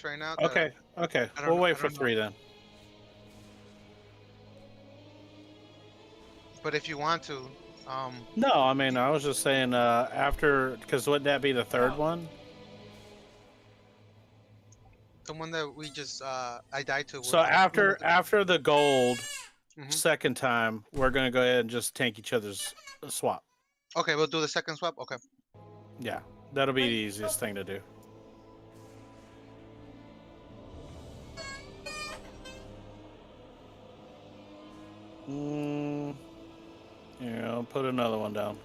right now. Okay. Okay. I don't We'll know- wait I for don't know. 3 then. But if you want to, No, I mean I was just saying after, because wouldn't that be the third one? the one that we just I died to. So Was after the gold Mhm. second time, we're gonna go ahead and just tank each other's swap. Okay, we'll do the second swap. Okay. Yeah, that'll be the easiest thing to do. Yeah, I'll put another one down.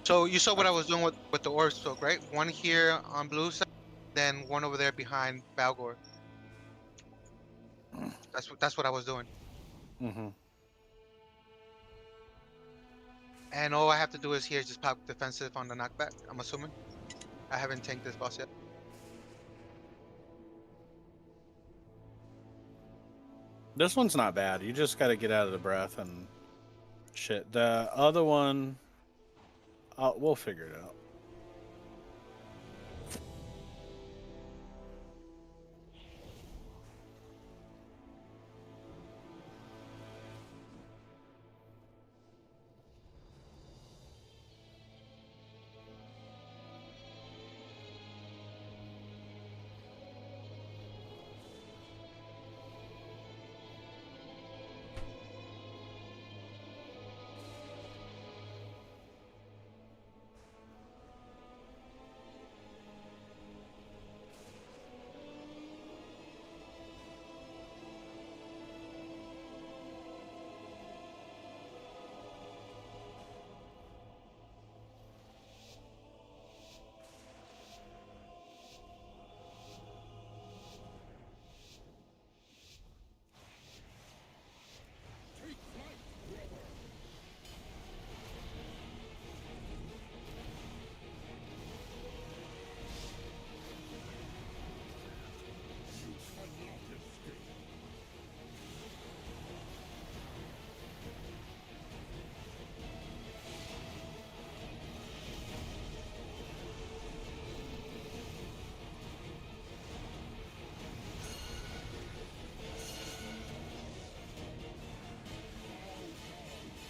So you saw what I was doing with the orb stroke, right? One here on blue side, then one over there behind Balgor. That's what I was doing. Mm-hmm. And all I have to do is here just pop defensive on the knockback. I'm assuming. I haven't tanked this boss yet. This one's not bad. You just got to get out of the breath and shit. The other one, we'll figure it out.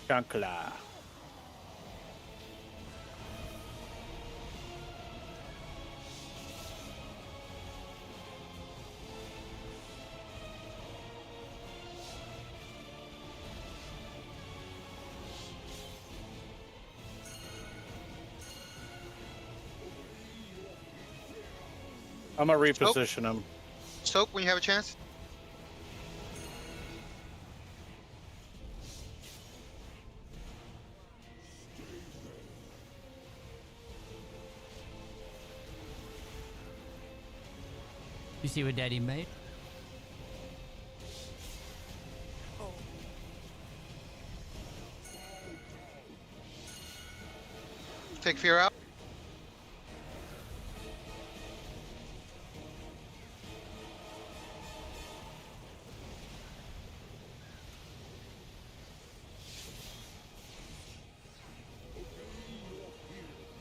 Chancla. I'm gonna reposition him. Soap when you have a chance. You see what Daddy made? Take fear out.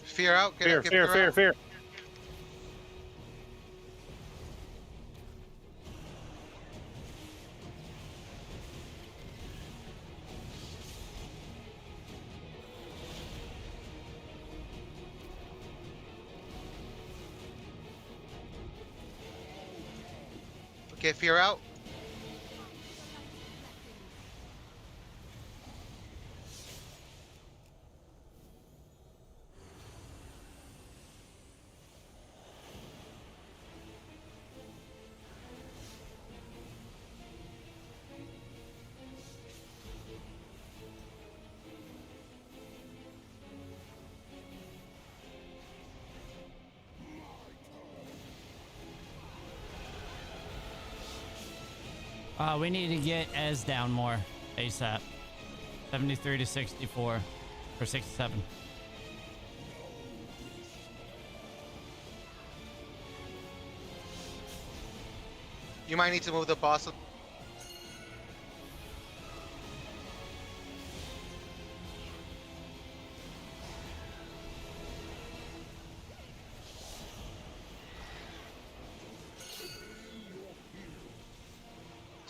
Fear out. Get Fear. out. Okay, fear out. We need to get Ez down more ASAP. 73 to 64 or 67. You might need to move the boss.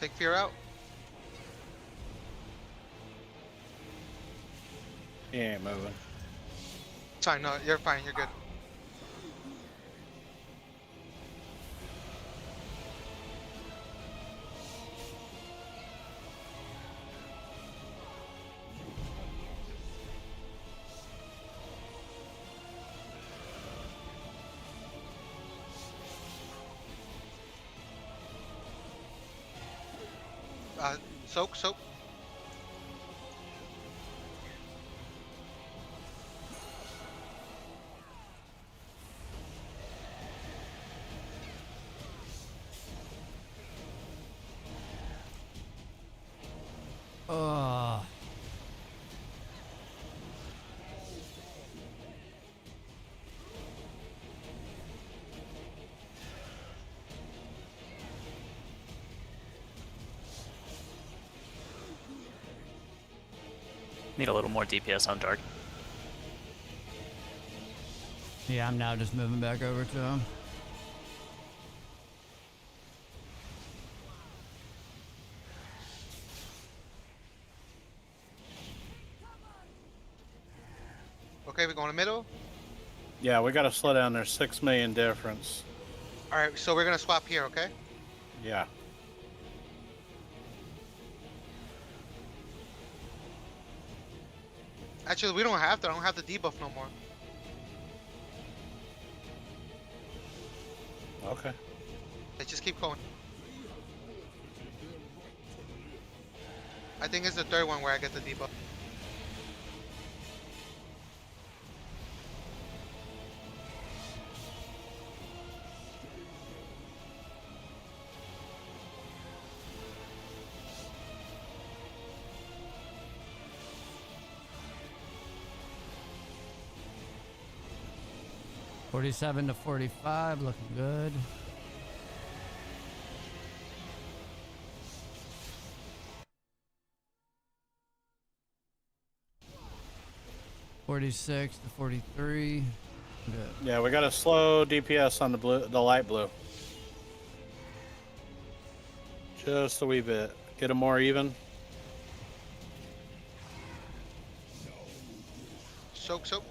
Take fear out. He ain't moving. It's fine. No, you're fine. You're good. Soak, soak. Oh. Need a little more DPS on Dark. Yeah, I'm now just moving back over to him. Okay, we go in the middle. Yeah, we gotta slow down. There's 6 million difference. All right, so we're gonna swap here. Okay. Yeah. Actually, we don't have to. I don't have the debuff no more. Okay. Let's just keep going. I think it's the third one where I get the debuff. $47 to $45, looking good. $46 to $43. Good. Yeah, we got a slow DPS on the light blue. Just a wee bit. Get them more even. Soak, soak.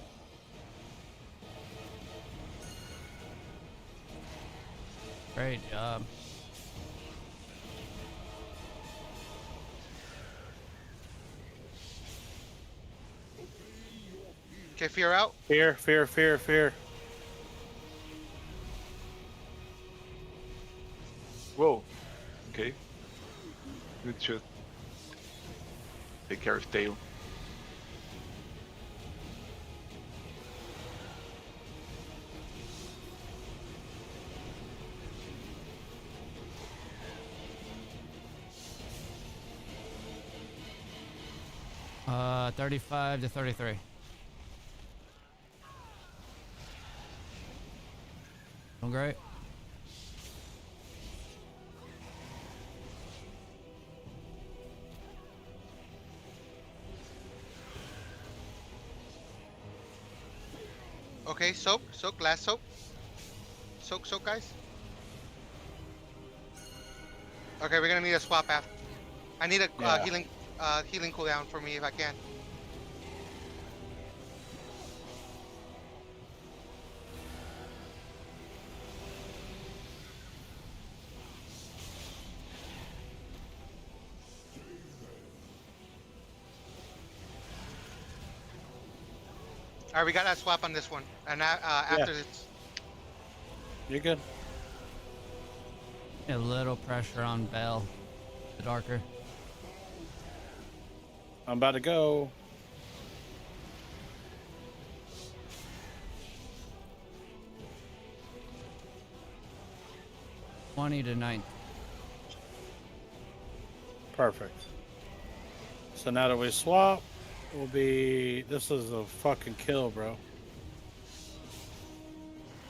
Great job. Okay, fear out. Fear, fear, fear, fear. Whoa. Okay. Good shot. Take care of tail. Uh, 35 to 33. Doing great. Okay, soak, soak, last soak. Soak, soak, guys. Okay, we're gonna need a swap after. I need a Yeah. healing cooldown for me if I can. All right, we got that swap on this one, and after this, You're good. A little pressure on Bell, the darker. I'm about to go. $20 to $19. Perfect. So now that we swap, we'll be. This is a fucking kill, bro.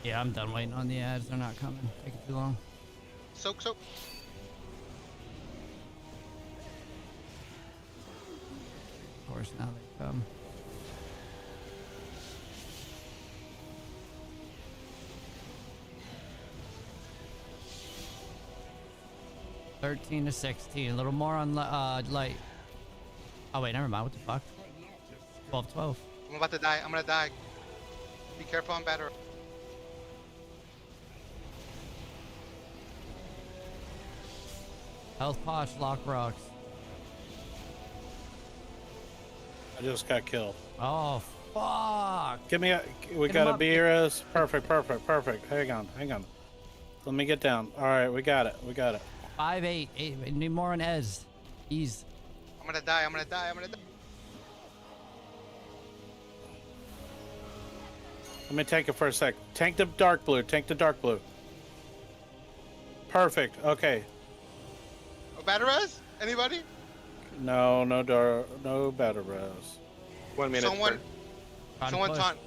Yeah, I'm done waiting on the ads. They're not coming. Taking too long. soak, soak. Of course, now they come. 13 to 16. A little more on light. Oh wait, never mind. What the fuck? 12, 12. I'm about to die. I'm gonna die. Be careful on battery. Health Posh, lock rocks. I just got killed. Oh fuck! Give me a. We Get got him a up. Beerus. Perfect, perfect, perfect. Hang on, hang on. Let me get down. All right, we got it. We got it. 5, 8, 8. Need more on Ez. Ease. I'm gonna die. I'm gonna die. I'm gonna die. Let me take it for a sec. Tank the dark blue. Tank the dark blue. Perfect. Okay. Oh, battery res? Anybody? No, no dark, no battle res. 1 minute. Someone, Trying to someone push. taunt.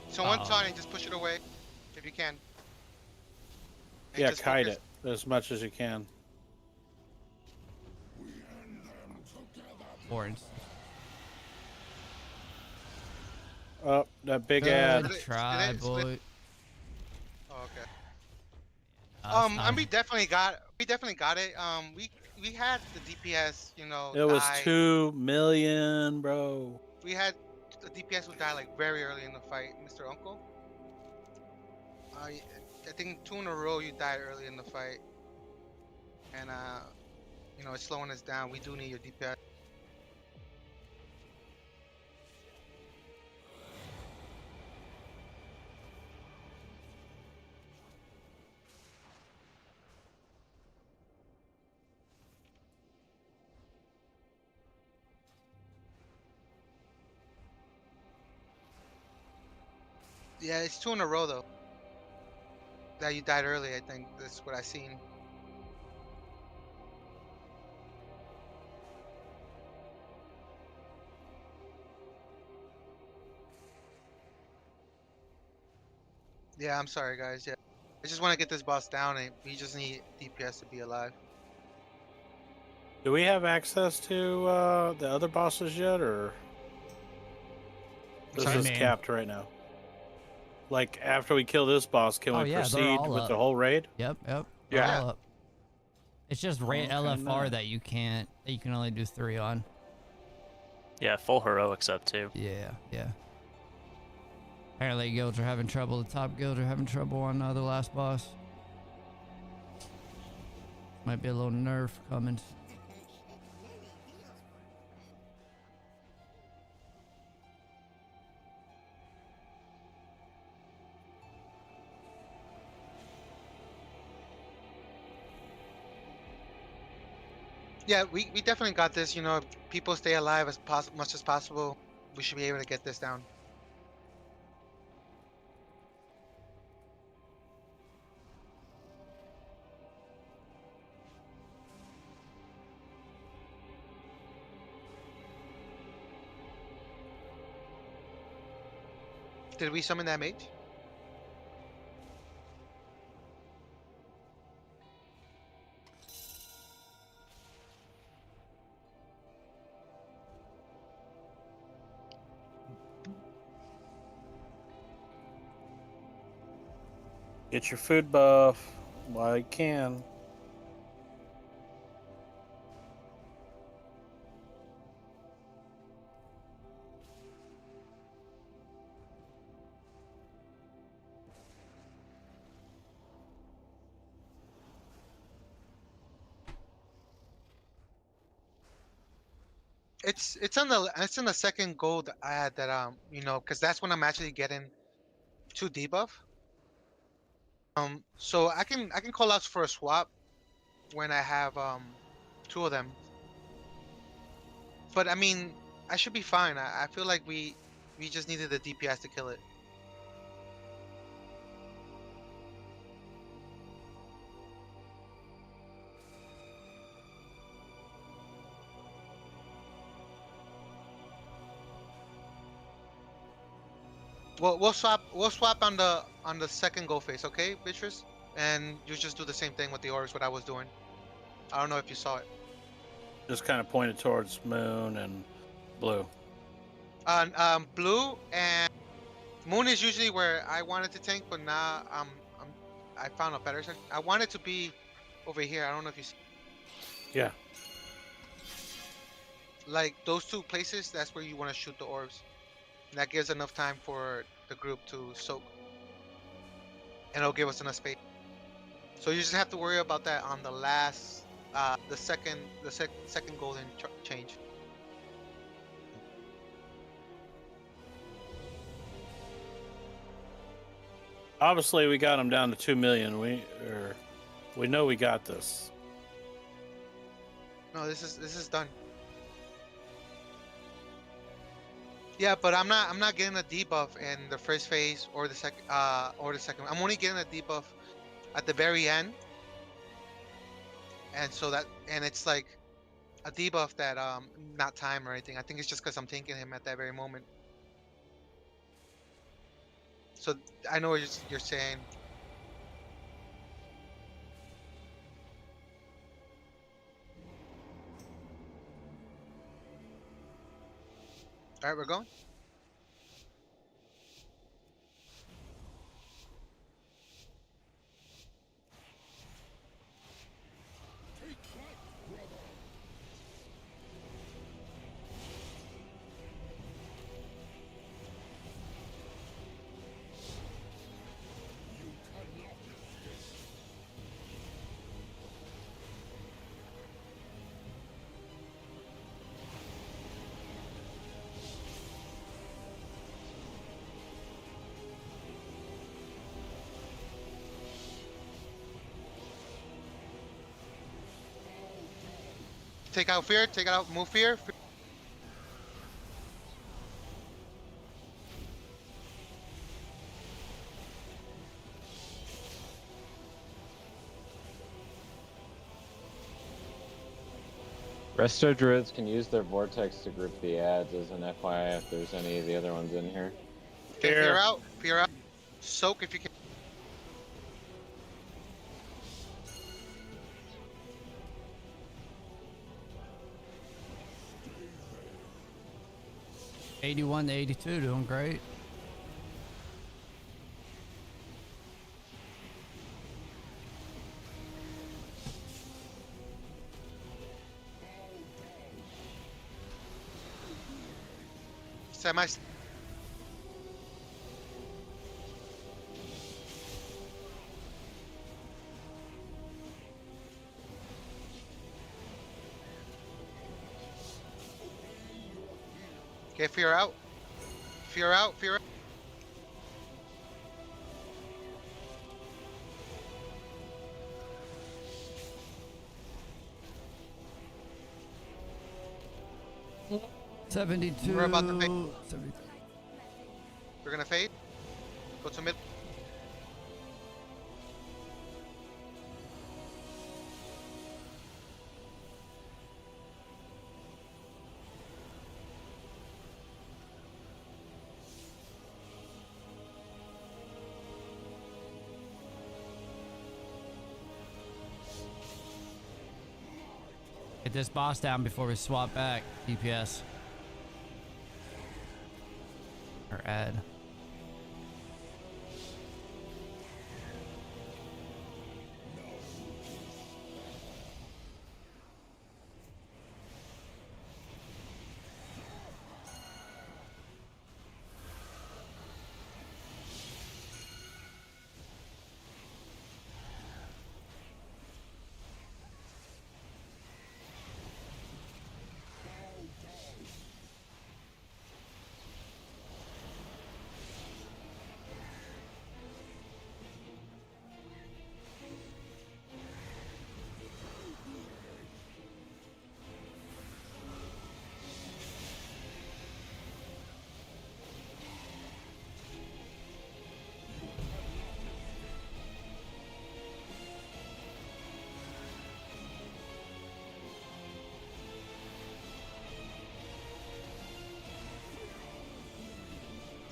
Someone Uh-oh. taunt and just push it away, if you can. And Yeah, just kite focus. it as much as you can. Boards. Oh, that big Good ad. Split it, try, split it, split boy. Oh, okay. That's And we nice. definitely got it. We had the DPS, you know, It was die. 2 million, bro. We had the DPS who died like very early in the fight, Mr. Uncle. I think 2 in a row you died early in the fight, and you know, it's slowing us down. We do need your DPS. Yeah, it's 2 in a row though. That you died early. I think that's what I seen. Yeah, I'm sorry guys. Yeah, I just want to get this boss down, and we just need DPS to be alive. Do we have access to the other bosses yet, or this sorry? is Man. capped right now? Like after we kill this boss, can Oh, we yeah, they're proceed all with up. the whole raid? Yep, yep. Yeah. all up. It's just Okay, LFR nice. that you can't. That you can only do 3 on. Yeah, full heroics up too. Yeah, yeah. Apparently guilds are having trouble. The top guilds are having trouble on the last boss. Might be a little nerf coming. Yeah, we definitely got this. You know, if people stay alive as much as possible, we should be able to get this down. Did we summon that mage? Get your food buff while you can. It's in the second gold ad that you know, because that's when I'm actually getting 2 debuff. So I can call out for a swap when I have 2 of them. But I mean, I should be fine. I feel like we just needed the DPS to kill it. Well, we'll swap on the second gold face, okay, Beatrice? And you just do the same thing with the orbs, what I was doing. I don't know if you saw it. Just kind of pointed towards moon and blue. Blue and moon is usually where I wanted to tank, but now I found a better section. I want it to be over here. I don't know if you see. Yeah. Like those two places, that's where you want to shoot the orbs. And that gives enough time for the group to soak, and it'll give us enough space. So you just have to worry about that on the last, the second golden change. Obviously, we got them down to 2 million. We know we got this. No, this is done. Yeah, but I'm not getting a debuff in the first phase or the second. I'm only getting a debuff at the very end, and it's like a debuff that not time or anything. I think it's just because I'm tanking him at that very moment. So I know what you're saying. All right, we're going. Take out fear. Take out move fear. 'Resto Druids can use their Vortex to group the ads as an FYI if there's any of the other ones in here. Okay, fear out. Fear out. Soak if you can. '81 to '82, doing great. Semi. Okay, fear out. Fear out. Fear out. '72. We're about to fade. 73. We're gonna fade. Go to mid. Get this boss down before we swap back. DPS. Or add.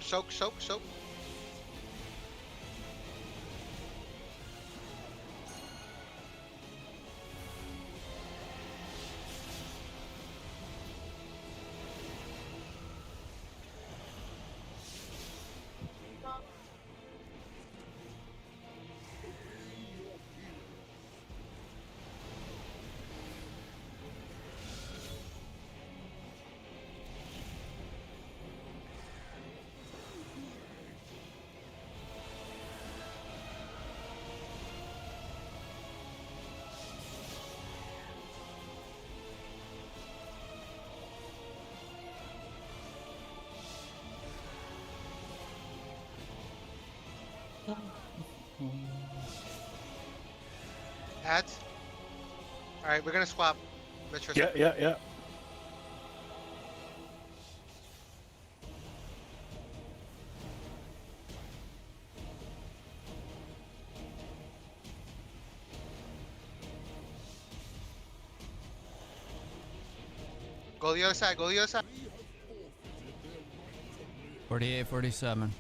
Soak, soak, soak. Ads. All right, we're gonna swap. Let's just. Yeah. Go the other side. Go the other side. 48, 47.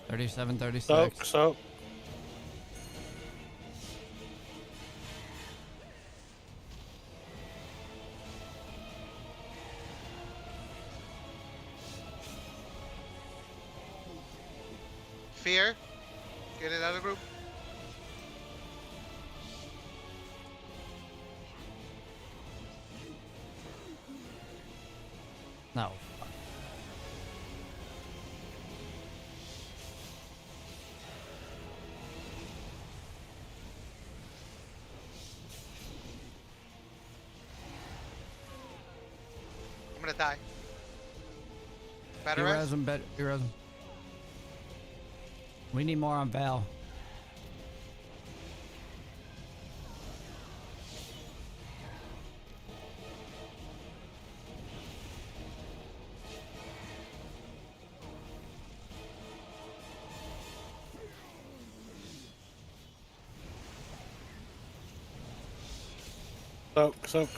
Thirty-seven, 36. So. Fear. Get it out of the group. No. I'm gonna die. Better You res? res him, you res him. We need more on Val.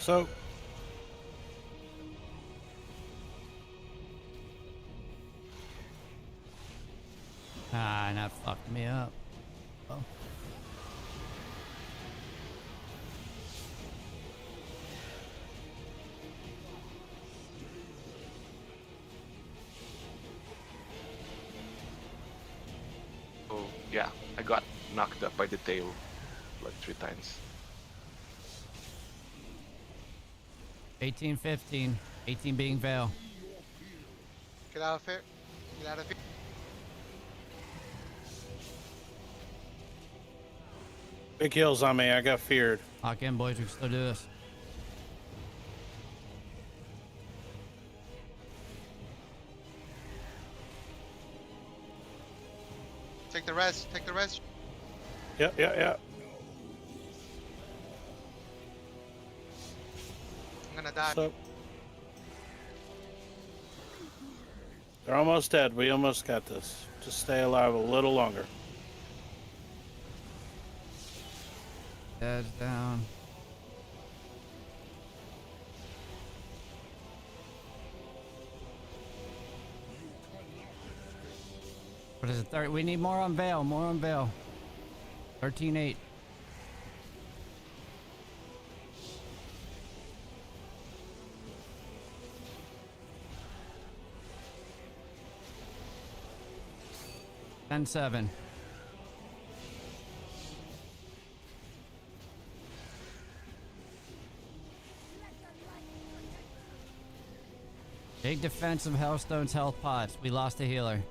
So. Ah, and that fucked me up. Oh. Oh, yeah. I got knocked up by the tail like 3 times. 18, 15. 18 being Val. Get out of here. Get out of here. Big heals on me. I got feared. Lock in, boys. We can still do this. Take the res. Take the res. Yeah. I'm gonna die. So. They're almost dead. We almost got this. Just stay alive a little longer. Dead's down. What is it? 30? We need more on Vale. More on Vale. 13-8. And 7. Big defense of Hellstone's health pots. We lost a healer.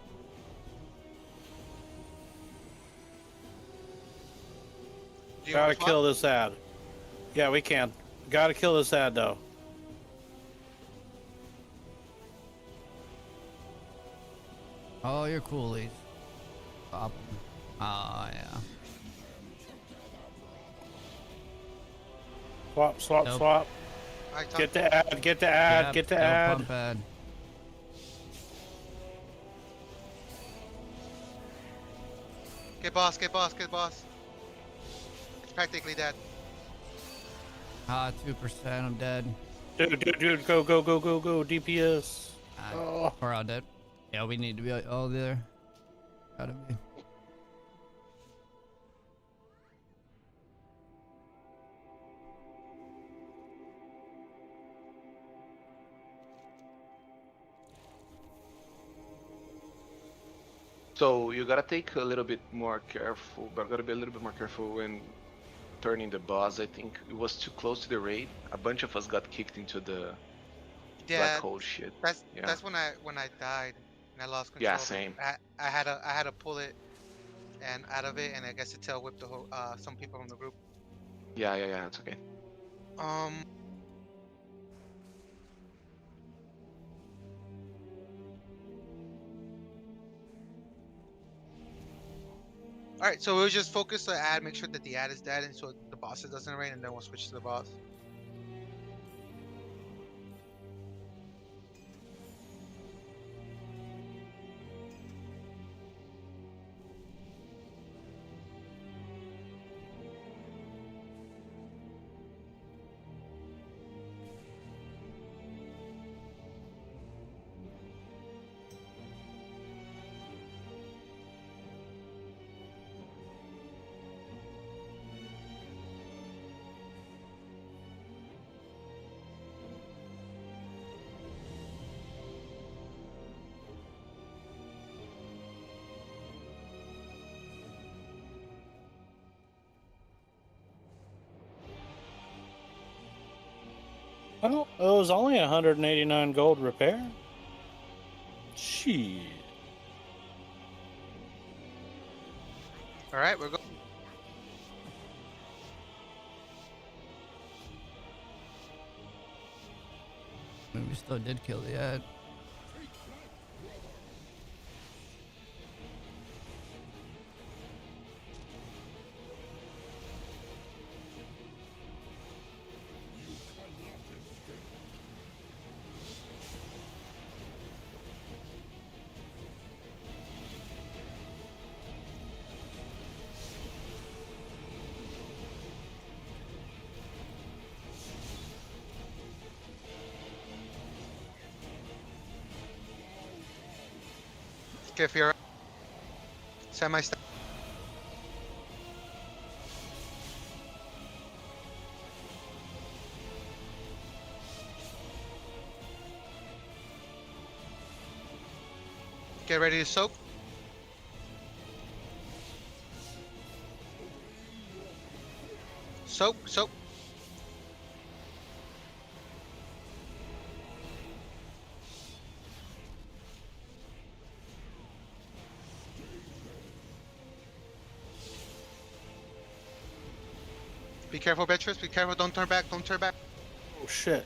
Do you Gotta wanna swap? kill this ad. Yeah, we can. Gotta kill this ad though. Oh, you're coolies. Stop 'em. Oh, yeah. Swap. Nope. I talk- Get the ad. Get the ad. Yep, Get the no ad. pump ad. Get boss. Get boss. Get boss. It's practically dead. Ah, 2%. I'm dead. Dude. Go. DPS. Oh. We're all dead. Yeah, we need to be all there. Gotta be. So you gotta take a little bit more careful, but gotta be a little bit more careful when turning the boss. I think it was too close to the raid. A bunch of us got kicked into the black Yeah, hole shit. that's Yeah. that's when I died and I lost Yeah, control of it. same. I had to pull it and out of it, and I guess it tail whipped the whole some people from the group. Yeah, it's okay. Um. All right, so we'll just focus the ad, make sure that the ad is dead, and so the bosses doesn't rain, and then we'll switch to the boss. Well, it was only 189 gold repair. Shit. All right, we're going. I mean, we still did kill the ad. Okay, Fiora. Semi step. Get ready to soak. Soak. Be careful, Beatrice. Be careful. Don't turn back. Don't turn back. Oh shit.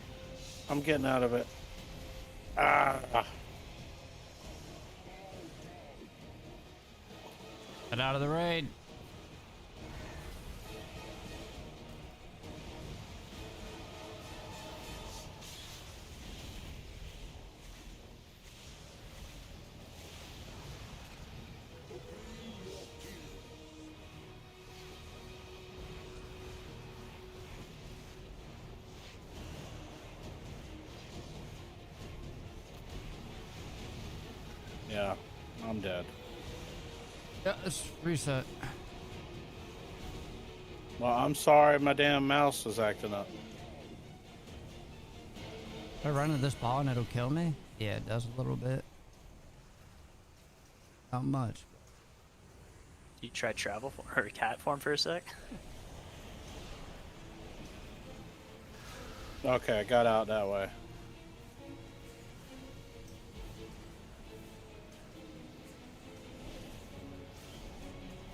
I'm getting out of it. Ah. Get out of the raid. Yeah, I'm dead. Yeah, let's reset. Well, I'm sorry, my damn mouse is acting up. If I run into this ball and it'll kill me? Yeah, it does a little bit. Not much. You tried travel form or cat form for a sec? Okay, I got out that way.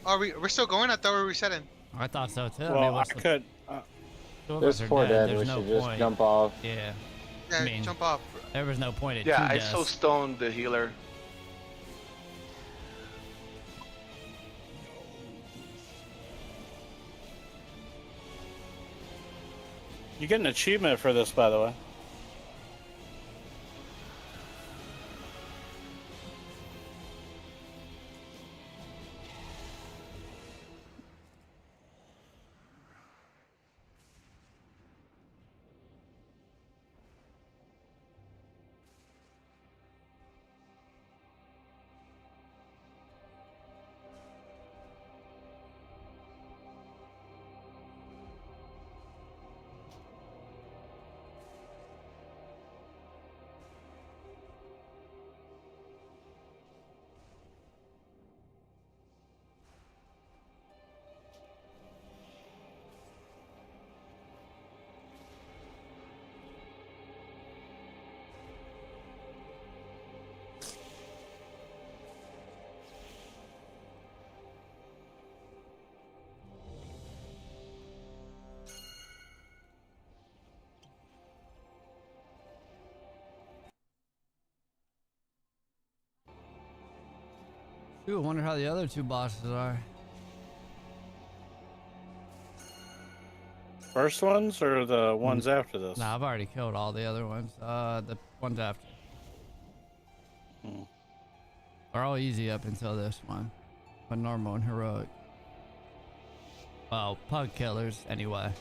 Oh, we're still going? I thought we were resetting. I thought so too. Well, I mean, I what's the could. two of There's us are 4 dead. There's We no should just point. jump off. Yeah, Yeah, mean- jump off. there was no point at Yeah, two I deaths. so stoned the healer. You get an achievement for this, by the way. Ooh, I wonder how the other two bosses are. First ones or the ones after this? Nah, I've already killed all the other ones. The ones after. Hmm. They're all easy up until this one. But normal and heroic. Well, pug killers, anyway.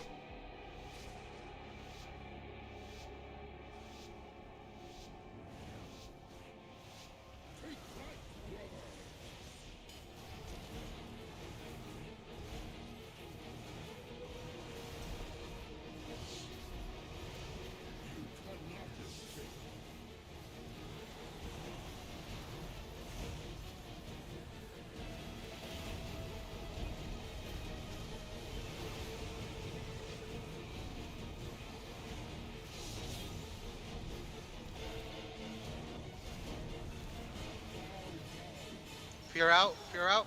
Fear out, fear out.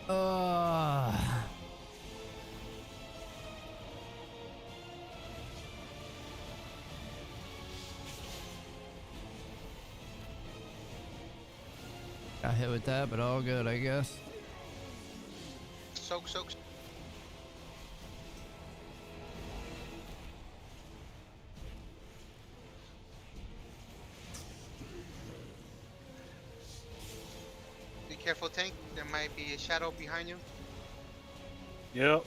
Uh, got hit with that, but all good, I guess. Soak, soak. Be careful, tank. There might be a shadow behind you. Yep.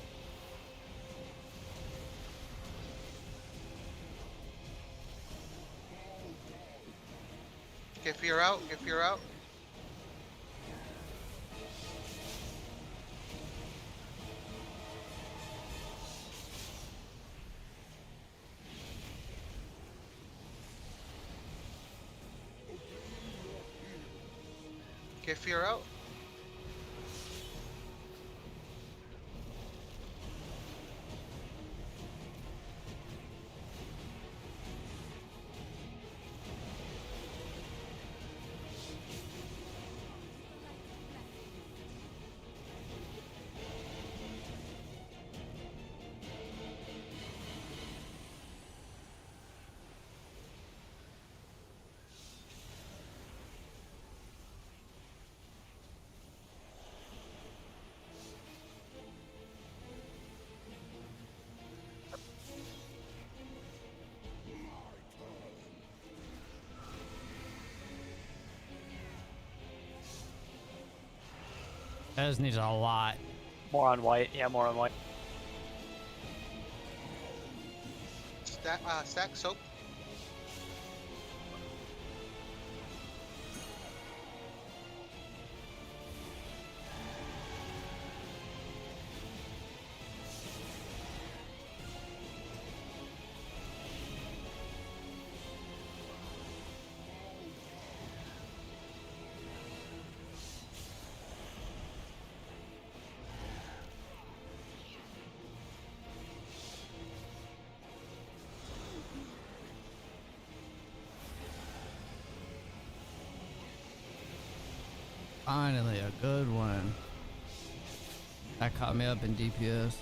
Get fear out, get fear out. Get fear out. This needs a lot. More on white. Yeah, more on white. Stack, soak. Finally, a good one. That caught me up in DPS.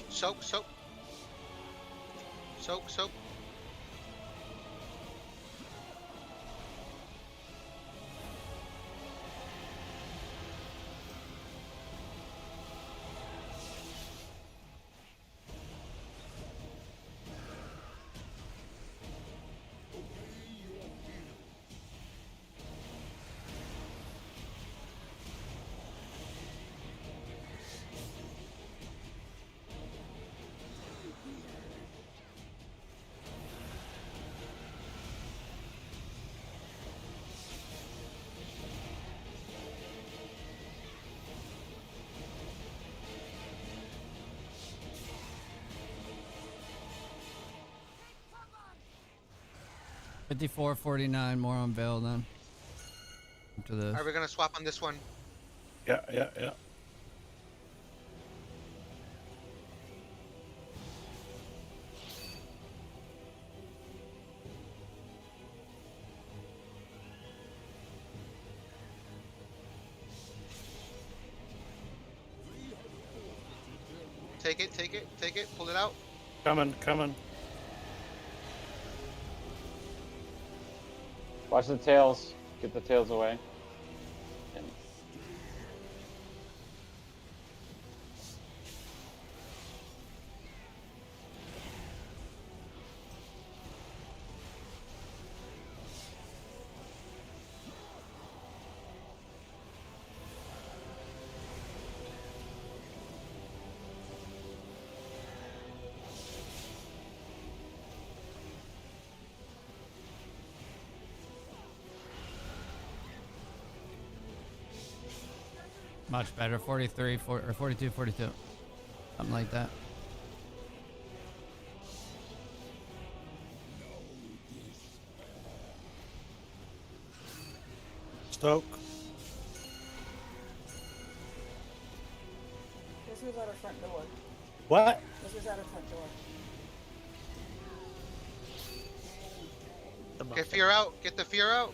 Soak, soak. Soak, soak. $54.49 more on Veil then. After this. Are we gonna swap on this one? Yeah, yeah, yeah. Take it. Pull it out. Coming. Watch the tails. Get the tails away. And Much better. 43, or 42, 42. Something like that. Stoke. This was at our front door. What? This was at our front door. The Get muffin. fear out. Get the fear out.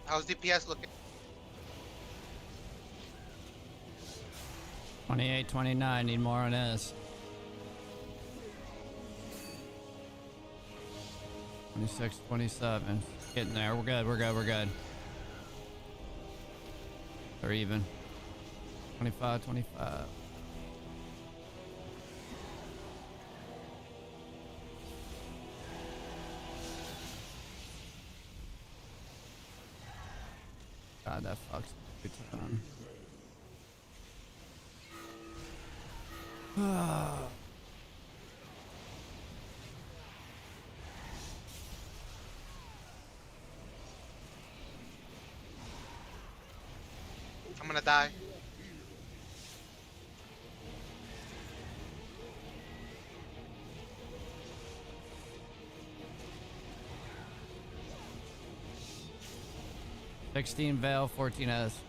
How's DPS looking? 28, 29. Need more on this. 26, 27. Getting there. We're good. They're even. 25, 25. God, that fucks every time. I'm gonna die. $16 Veil, 14 S.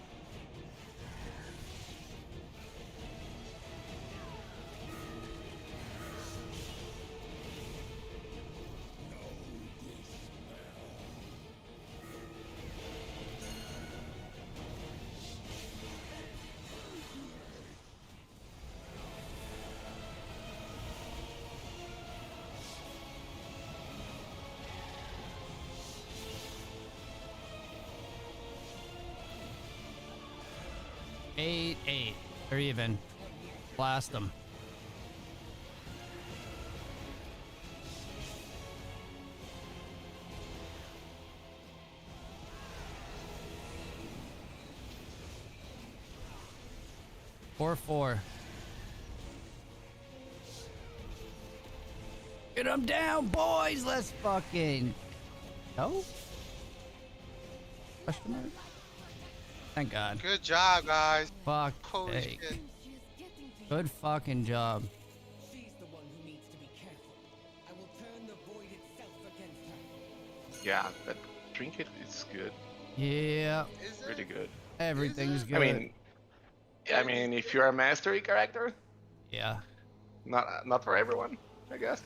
Eight. They're even. Blast them. Four. Get them down, boys. Let's fucking. No? Question mark? Thank God. Good job, guys. Fuck. Holy sake. shit. Good fucking job. She's the one who needs to be careful. I will turn the void itself against her. Yeah, that trinket is good. Yeah. Is it? Pretty good. Everything's good. I mean, if you're a mastery character, Yeah. not for everyone, I guess.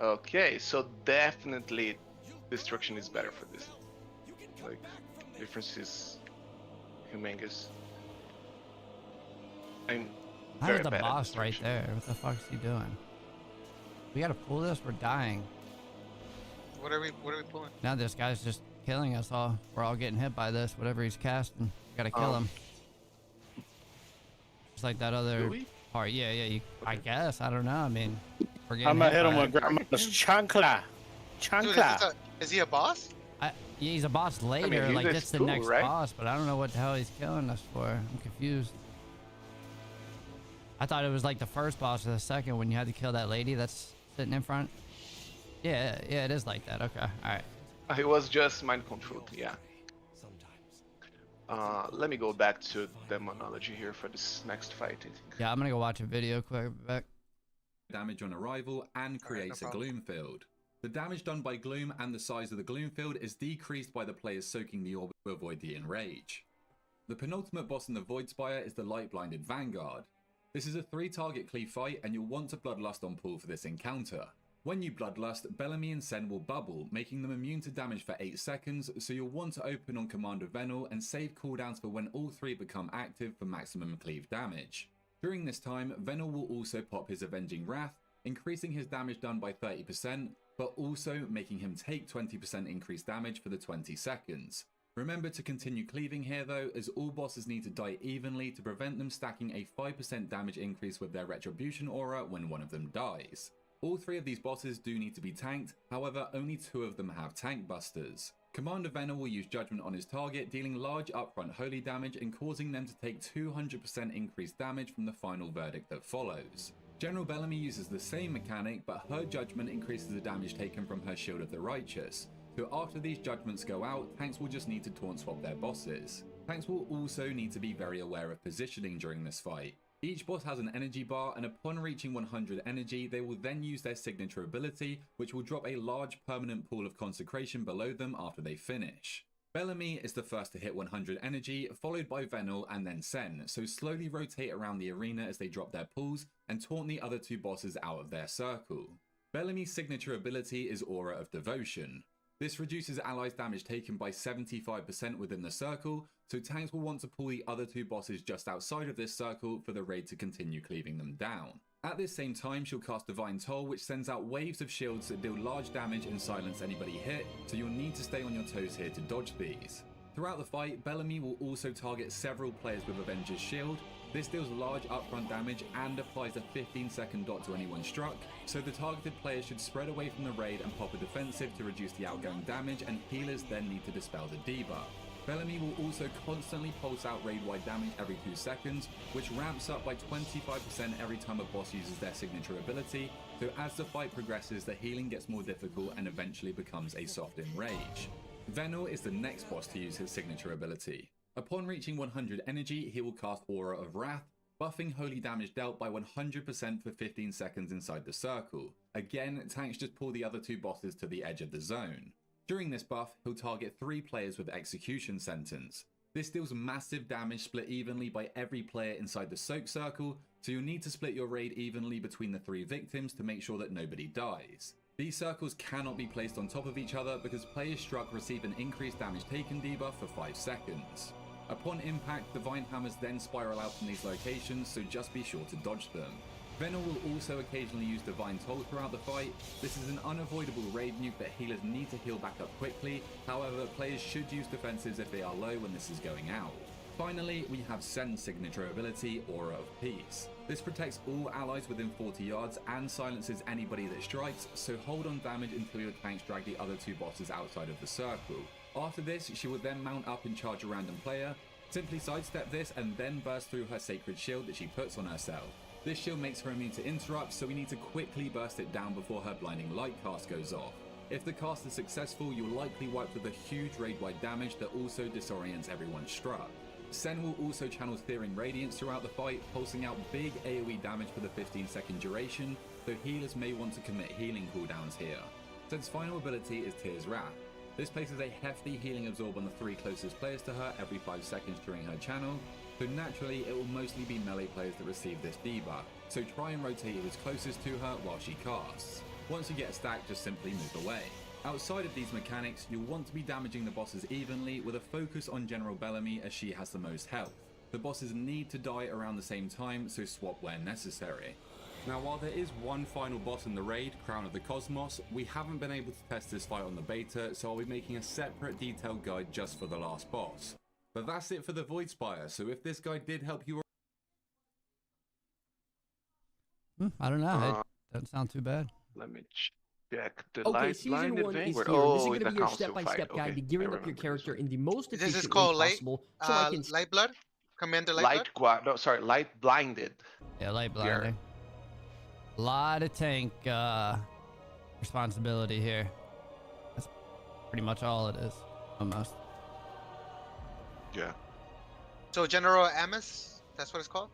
Okay, so definitely destruction is better for this. Like, difference is humongous. I'm I very have the bad at boss right destruction. there. What the fuck's he doing? We gotta pull this. We're dying. What are we pulling? Now this guy's just killing us all. We're all getting hit by this. Whatever he's casting, gotta kill him. Just like that other Do we? part. Yeah. I guess. I don't know. I mean, we're getting I'm gonna hit by him it. with Grandma's chancla. Dude, is he a boss? Yeah, he's a boss later. he's Like at that's the school, next right? boss, but I don't know what the hell he's killing us for. I'm confused. I thought it was like the first boss or the second when you had to kill that lady that's sitting in front. Yeah, it is like that. Okay, all right. It was just mind controlled, yeah. Sometimes. Let me go back to demonology here for this next fight, I think. Yeah, I'm gonna go watch a video quick. Back. Damage on arrival and creates no a problem. gloom field. The damage done by gloom and the size of the gloom field is decreased by the players soaking the orb to avoid the enrage. The penultimate boss in the Void Spire is the Light Blinded Vanguard. This is a 3-target cleave fight and you'll want to Bloodlust on pull for this encounter. When you Bloodlust, Bellamy and Sen will bubble, making them immune to damage for 8 seconds, so you'll want to open on command of Venel and save cooldowns for when all 3 become active for maximum cleave damage. During this time, Venel will also pop his Avenging Wrath, increasing his damage done by 30%, but also making him take 20% increased damage for the 20 seconds. Remember to continue cleaving here though, as all bosses need to die evenly to prevent them stacking a 5% damage increase with their Retribution aura when one of them dies. All 3 of these bosses do need to be tanked, however only 2 of them have tank busters. Commander Venel will use Judgment on his target, dealing large upfront holy damage and causing them to take 200% increased damage from the final verdict that follows. General Bellamy uses the same mechanic, but her Judgment increases the damage taken from her Shield of the Righteous. So after these judgments go out, tanks will just need to taunt swap their bosses. Tanks will also need to be very aware of positioning during this fight. Each boss has an energy bar, and upon reaching 100 energy, they will then use their signature ability, which will drop a large permanent pool of consecration below them after they finish. Bellamy is the first to hit 100 energy, followed by Venel and then Sen, so slowly rotate around the arena as they drop their pools and taunt the other 2 bosses out of their circle. Bellamy's signature ability is Aura of Devotion. This reduces allies' damage taken by 75% within the circle, so tanks will want to pull the other 2 bosses just outside of this circle for the raid to continue cleaving them down. At this same time, she'll cast Divine Toll, which sends out waves of shields that deal large damage and silence anybody hit, so you'll need to stay on your toes here to dodge these. Throughout the fight, Bellamy will also target several players with Avenger's Shield. This deals large upfront damage and applies a 15-second dot to anyone struck, so the targeted players should spread away from the raid and pop a defensive to reduce the outgoing damage, and healers then need to dispel the debuff. Bellamy will also constantly pulse out raid-wide damage every 2 seconds, which ramps up by 25% every time a boss uses their signature ability, so as the fight progresses, the healing gets more difficult and eventually becomes a soft enrage. Venel is the next boss to use his signature ability. Upon reaching 100 energy, he will cast Aura of Wrath, buffing holy damage dealt by 100% for 15 seconds inside the circle. Again, tanks just pull the other 2 bosses to the edge of the zone. During this buff, he'll target 3 players with Execution Sentence. This deals massive damage split evenly by every player inside the soak circle, so you'll need to split your raid evenly between the 3 victims to make sure that nobody dies. These circles cannot be placed on top of each other because players struck receive an increased damage taken debuff for 5 seconds. Upon impact, Divine Hammers then spiral out from these locations, so just be sure to dodge them. Venel will also occasionally use Divine Toll throughout the fight. This is an unavoidable raid nuke that healers need to heal back up quickly, however players should use defensives if they are low when this is going out. Finally, we have Sen's signature ability, Aura of Peace. This protects all allies within 40 yards and silences anybody that strikes, so hold on damage until your tanks drag the other 2 bosses outside of the circle. After this, she will then mount up and charge a random player. Simply sidestep this and then burst through her sacred shield that she puts on herself. This shield makes her immune to interrupts, so we need to quickly burst it down before her blinding light cast goes off. If the cast is successful, you'll likely wipe with a huge raid-wide damage that also disorients everyone struck. Sen will also channel Searing Radiance throughout the fight, pulsing out big AoE damage for the 15-second duration, though healers may want to commit healing cooldowns here. Sen's final ability is Tear's Wrath. This places a hefty healing absorb on the 3 closest players to her every 5 seconds during her channel, so naturally it will mostly be melee players that receive this debuff, so try and rotate who's closest to her while she casts. Once you get a stack, just simply move away. Outside of these mechanics, you'll want to be damaging the bosses evenly with a focus on General Bellamy as she has the most health. The bosses need to die around the same time, so swap where necessary. Now while there is one final boss in the raid, Crown of the Cosmos, we haven't been able to test this fight on the beta, so I'll be making a separate detailed guide just for the last boss. But that's it for the Void Spire, so if this guide did help you... I don't know. It doesn't sound too bad. Let me check the Okay, Light Season Blinded 1 is Vanguard. here. Oh, this is in going to the be your council step-by-step fight. guide Okay, to gearing I up your remember character this in the most This efficient is called way Light, possible. So I can... Light Blood? Commander Light Light Blood? No, sorry, Light Blinded. Yeah, light blinding. A lot of tank responsibility here. That's pretty much all it is, almost. Yeah. So General Amos, that's what it's called.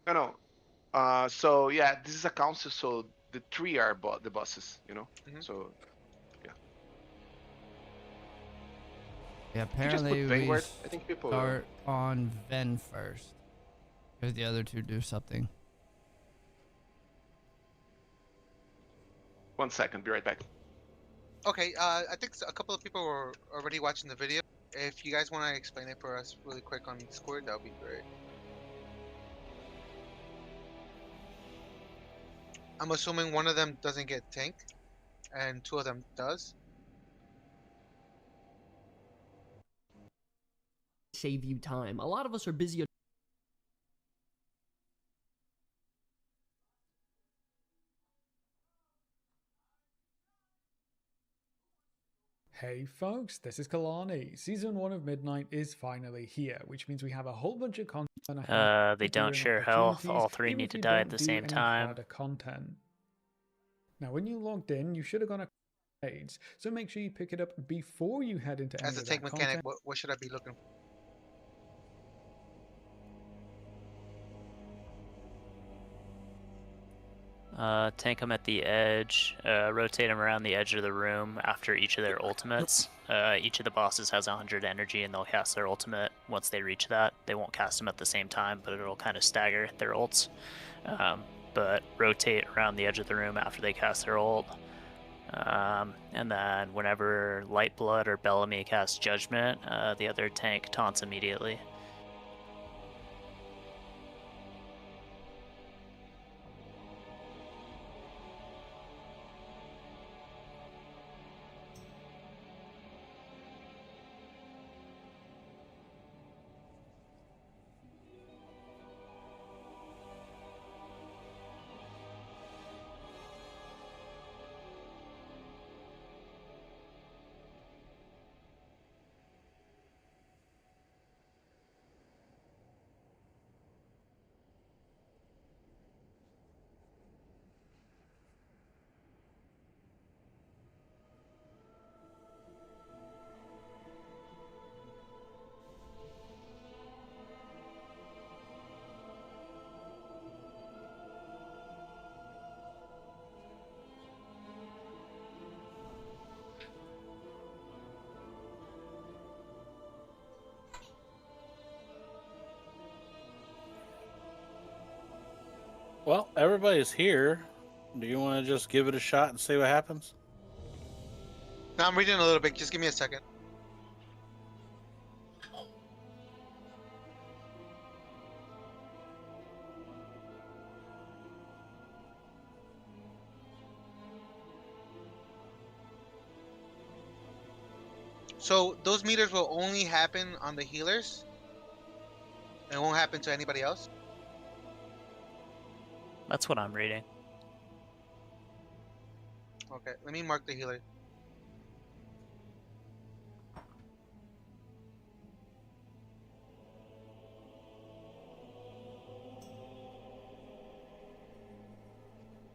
No. So yeah, this is a council, so the three are the bosses, you know. Mhm. So Yeah, you just put apparently we Vanguard. I think people. start on Ven first. Because the other two do something. 1 second, be right back. Okay, I think a couple of people were already watching the video. If you guys want to explain it for us really quick on Discord, that would be great. I'm assuming one of them doesn't get tanked, and two of them does. Save you time. A lot of us are busy on Hey folks, this is Kalani. Season 1 of Midnight is finally here, which means we have a whole bunch of content ahead. They don't share health. All three need to die at the same time. Content. Now, when you logged in, you should have gone to raids, so make sure you pick it up before you head into As any a of tank that mechanic, content. what should I be looking for? Tank them at the edge, rotate them around the edge of the room after each of their ultimates. Each of the bosses has 100 energy and they'll cast their ultimate once they reach that. They won't cast them at the same time, but it'll kind of stagger their ults. But rotate around the edge of the room after they cast their ult. And then whenever Lightblood or Bellamy casts Judgment, the other tank taunts immediately. Well, everybody's here. Do you want to just give it a shot and see what happens? Now I'm reading a little bit. Just give me a second. So those meters will only happen on the healers. It won't happen to anybody else. That's what I'm reading. Okay, let me mark the healer.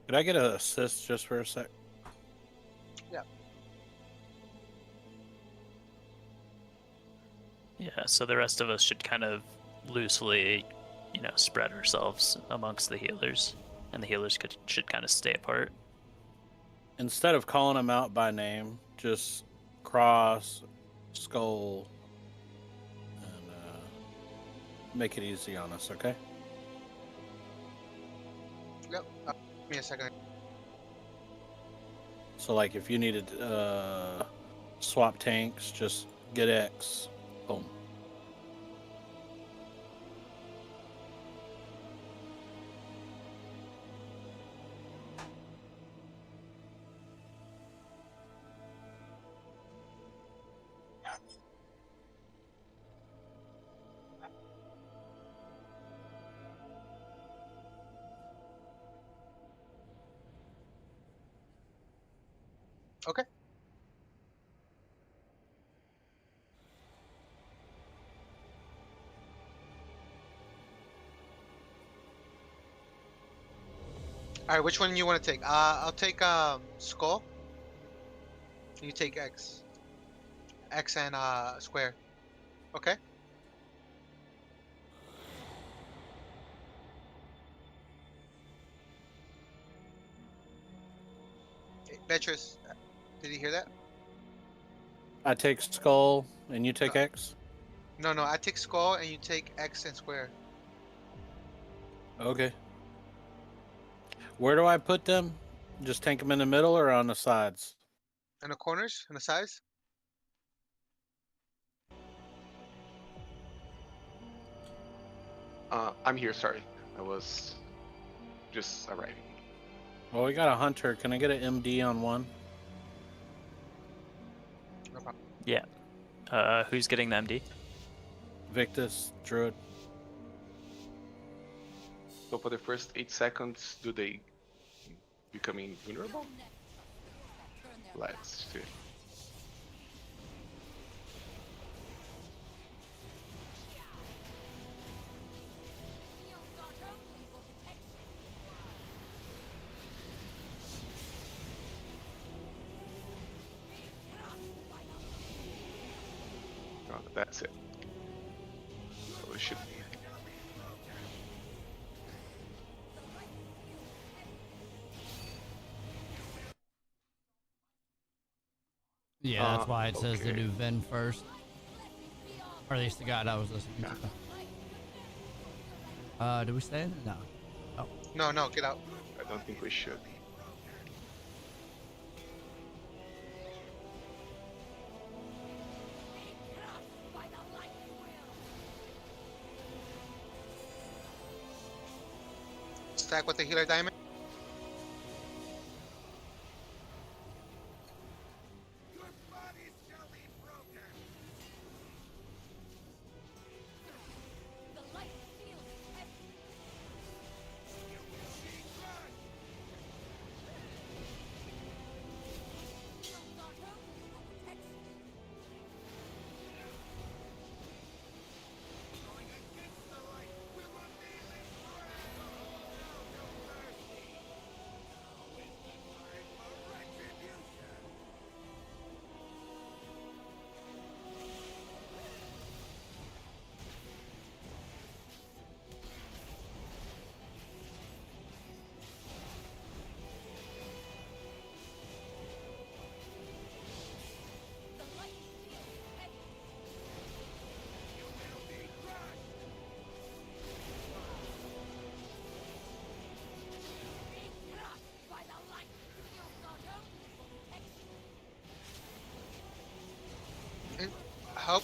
Could I get an assist just for a sec? Yeah. Yeah, so the rest of us should kind of loosely, spread ourselves amongst the healers, and the healers should kind of stay apart. Instead of calling them out by name, just Cross, Skull, and make it easy on us, okay? Yep. Give me a second. So, like, if you needed swap tanks, just get X. Boom. Okay. All right, which one you want to take? I'll take skull. You take X. X and square. Okay. Hey, Beatrice, did you hear that? I take skull and you take X. No, I take skull and you take X and square. Okay. Where do I put them? Just tank them in the middle or on the sides? And the corners and the sides. I'm here. Sorry, I was just arriving. Well, we got a hunter. Can I get an MD on one? No problem. Yeah. Who's getting the MD? Victus, Druid. So for the first 8 seconds, do they become invulnerable? Let's see. Oh, that's it. So it should be. Yeah, that's why it says to okay. do Ven first. Or at least the guy I was listening to. Did we stay in? No. Oh. No, get out. I don't think we should. Stack with the healer diamond.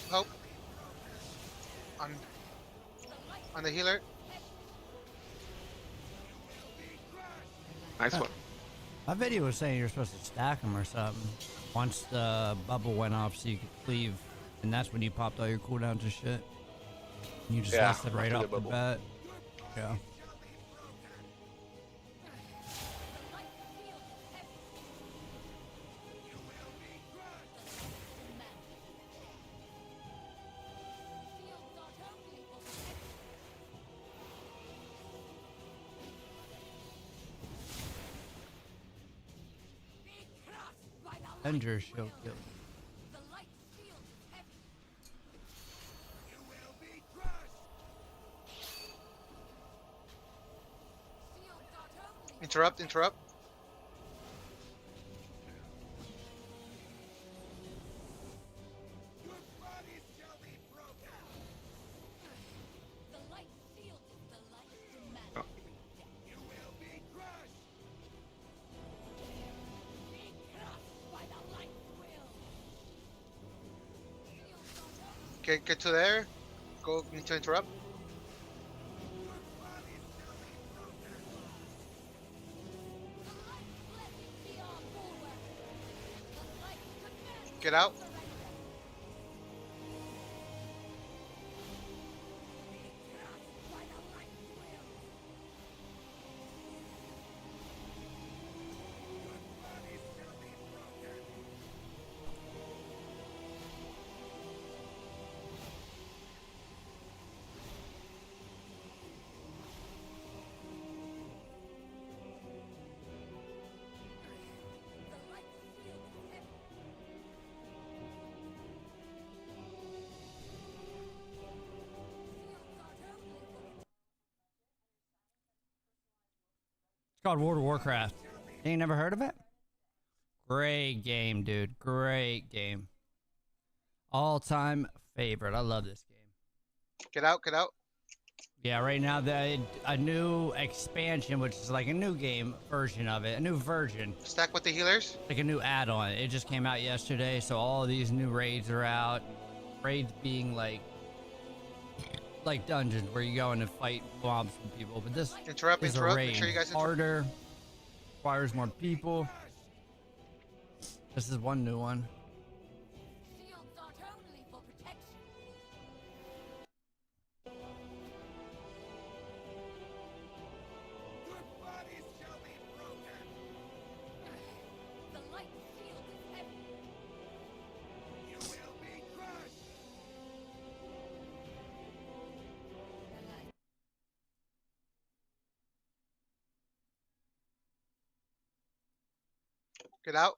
Help. On the healer. Nice one. My video was saying you're supposed to stack them or something. Once the bubble went off so you could cleave. And that's when you popped all your cooldowns and shit. You just Yeah, listed right after the off the bubble. bat. Yeah. Ender shield kill. Interrupt. Get to there. Go. Need to interrupt. Get out. called World of Warcraft. You ain't never heard of it? Great game, dude. Great game. All-time favorite. I love this game. Get out, get out. Yeah, right now a new expansion, which is like a new game version of it, a new version, Stack with the healers. like a new add-on. It just came out yesterday, so all these new raids are out. Raids being like dungeons where you go in and fight mobs and people, but this Interrupt, is interrupt. a raid. Make sure you guys interrupt. Harder, requires more people. This is one new one. Get out.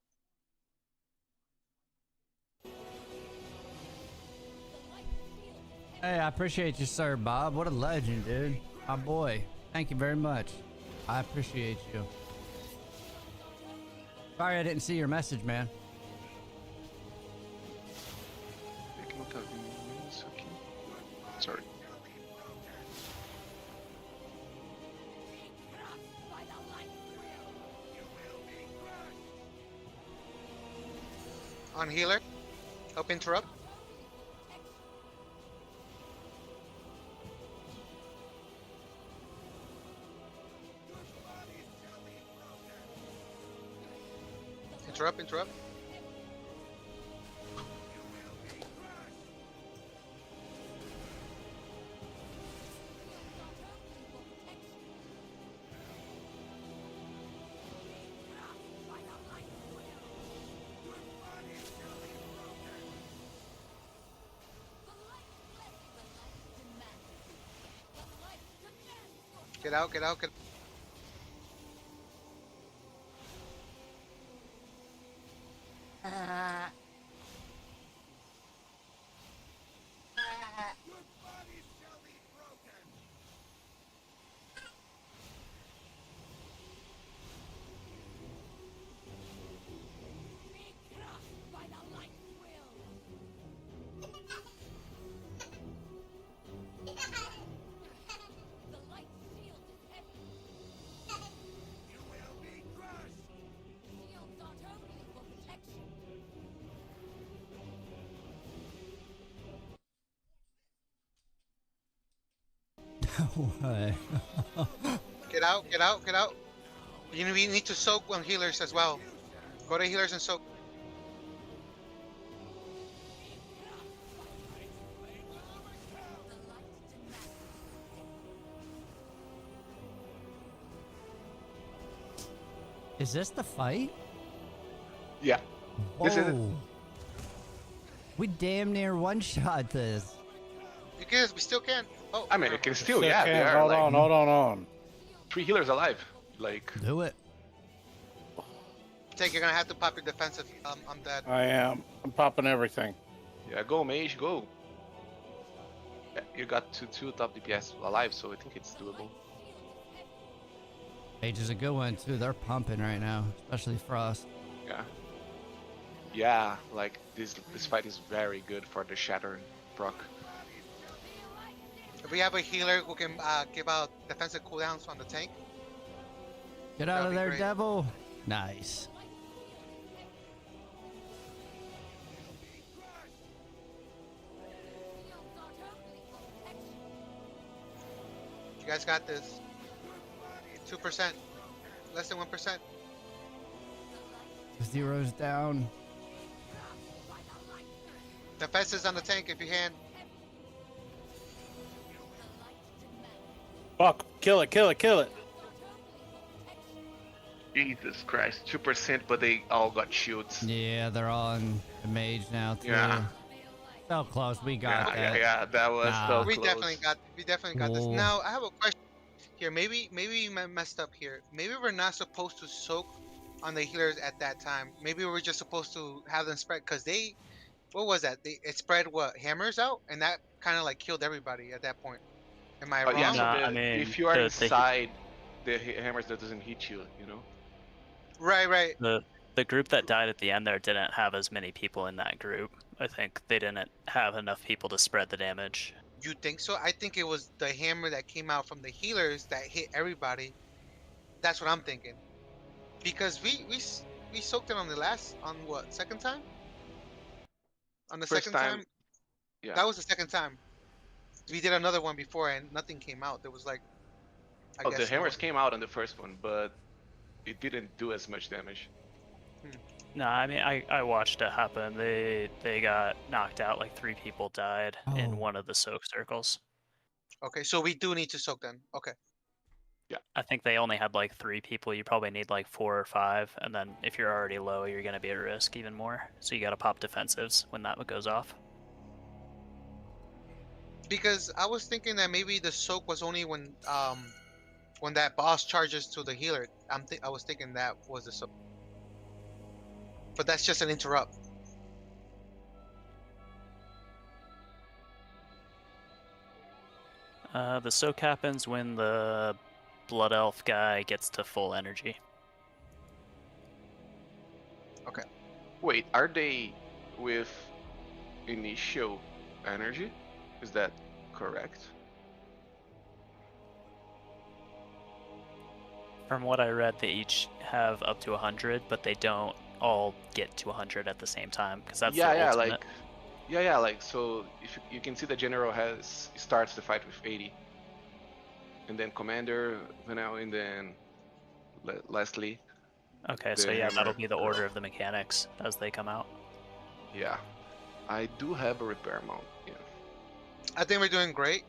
Hey, I appreciate you, sir, Bob. What a legend, dude. My boy. Thank you very much. I appreciate you. Sorry I didn't see your message, man. Sorry. On healer. Help interrupt. Interrupt, interrupt. Get out, get out, get What? Get out, get out, get out. We need to soak on healers as well. Go to healers and soak. Is this the fight? Yeah. Whoa. This is it. We damn near one-shot this. Because we still can. Oh, I mean, it can still, Still yeah. can. They are Hold like on, hold on. 3 healers alive. Like, Do it. Take, you're gonna have to pop your defensive. I'm dead. I am. I'm popping everything. yeah, go mage, go. Yeah, you got two top DPS alive, so I think it's doable. Age is a good one too. They're pumping right now, especially Frost. Yeah. Yeah, like this fight is very good for the Shatter proc. If we have a healer who can give out defensive cooldowns on the tank, Get out That'd of be there, great. devil. Nice. you guys got this. 2%, less than 1%. Zero's down. Defenses on the tank if you can. Fuck. Kill it, kill it, kill it. Jesus Christ, 2%, but they all got shields. Yeah, they're on the mage now too. Yeah. So close. We Yeah, got that. yeah, that was Nah. so We close. definitely got this. Cool. Now I have a question here. Maybe we messed up here. Maybe we're not supposed to soak on the healers at that time. Maybe we're just supposed to have them spread because they, what was that? It spread what, hammers out, and that kind of like killed everybody at that point. Am I wrong? Yeah, so Nah, the- I mean, if you are the- inside the hammers that doesn't hit you, you know? Right. The group that died at the end there didn't have as many people in that group. I think they didn't have enough people to spread the damage. You think so? I think it was the hammer that came out from the healers that hit everybody. That's what I'm thinking. Because we soaked it on what, second time? On the First second time? Yeah. That was the second time. We did another one before and nothing came out. There was like, I guess the no hammers one- came out on the first one, but it didn't do as much damage. No, I mean I watched it happen. They got knocked out. Like 3 people died Oh. in one of the soak circles. Okay, so we do need to soak then. Okay. I think they only had like 3 people. You probably need like 4 or 5, and then if you're already low, you're gonna be at risk even more. So you gotta pop defensives when that goes off. Because I was thinking that maybe the soak was only when that boss charges to the healer. I was thinking that was the soak. But that's just an interrupt. The soak happens when the Blood Elf guy gets to full energy. Wait, are they with initial energy? Is that correct? From what I read, they each have up to 100, but they don't all get to 100 at the same time because that's the ultimate. Like so if you can see the general starts the fight with 80, and then commander Vanel, and then Leslie. Okay, so yeah, that'll be the order of the mechanics as they come out. Yeah, I do have a repair mount. Yeah. I think we're doing great.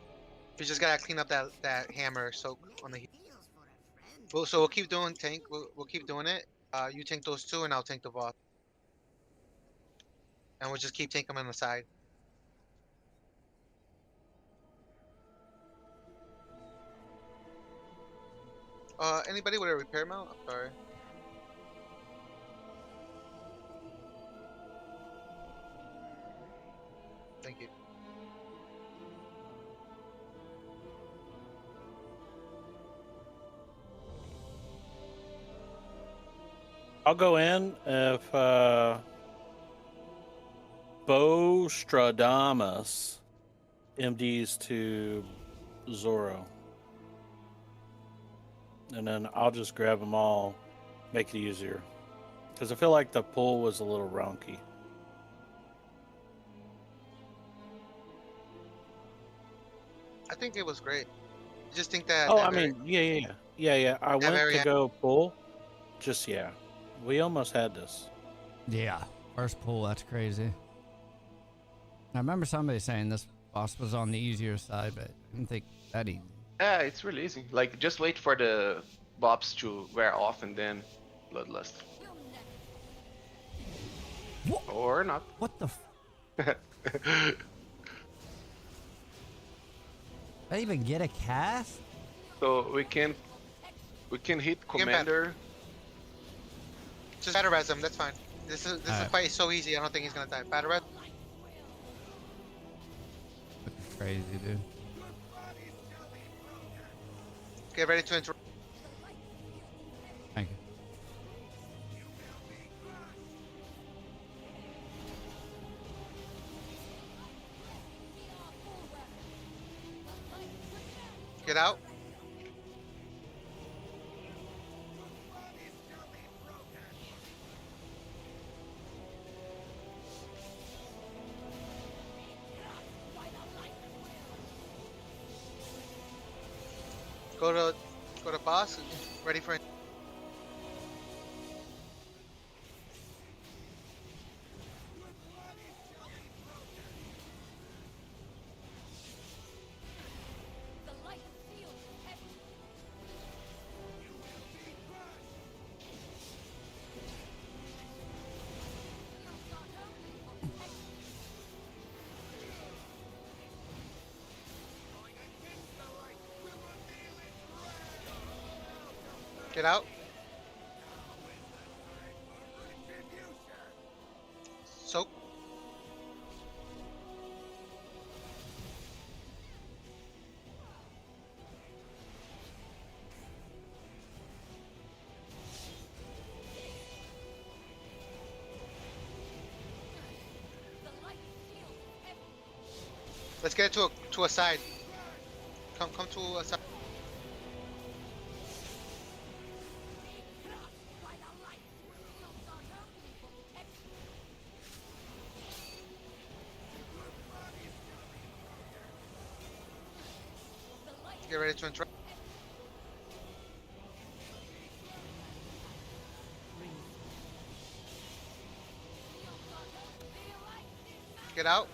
We just gotta clean up that hammer soak on the. So we'll keep doing tank. We'll keep doing it. You tank those 2, and I'll tank the boss. And we'll just keep tanking them on the side. Anybody with a repair mount? I'm sorry. Thank you. I'll go in if Bo Stradamus MDs to Zoro. And then I'll just grab them all, make it easier. Because I feel like the pull was a little wonky. I think it was great. I just think that. Oh, that I very- mean, yeah. I went very to end- go pull. Just, yeah. We almost had this. Yeah, first pull, that's crazy. I remember somebody saying this boss was on the easier side, but I didn't think that easy. Yeah, it's really easy. Like, just wait for the bobs to wear off and then Bloodlust. What? Or not. What the? I even get a cast? So we can hit commander. Just battle res him. That's fine. This Alright. fight is so easy. I don't think he's gonna die. Battle res. Looking crazy, dude. Get ready to interrupt. Thank you. Get out. Go to boss. Ready for it. Get out. Soak. Let's get it to a side. Come to a side. Get ready to interrupt. Get out.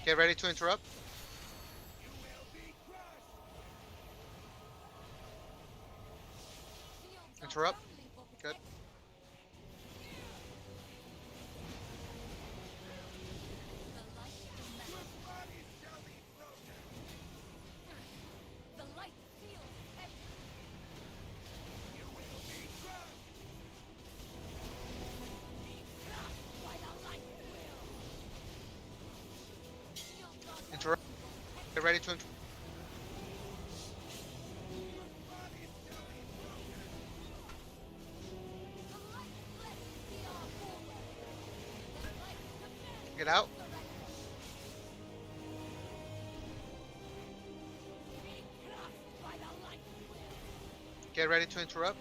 Get ready to interrupt. Interrupt. Good. Interrupt. Get ready to interrupt. Get out. Get ready to interrupt.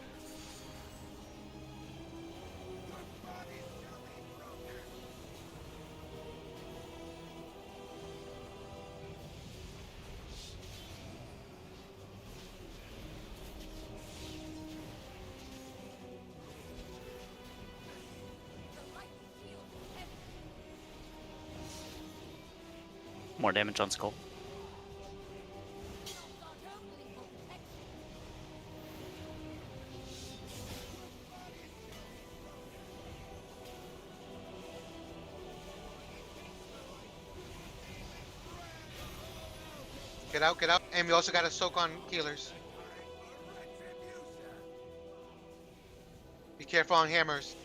More damage on Skull. Get out, get out. And we also got to soak on healers. Be careful on hammers.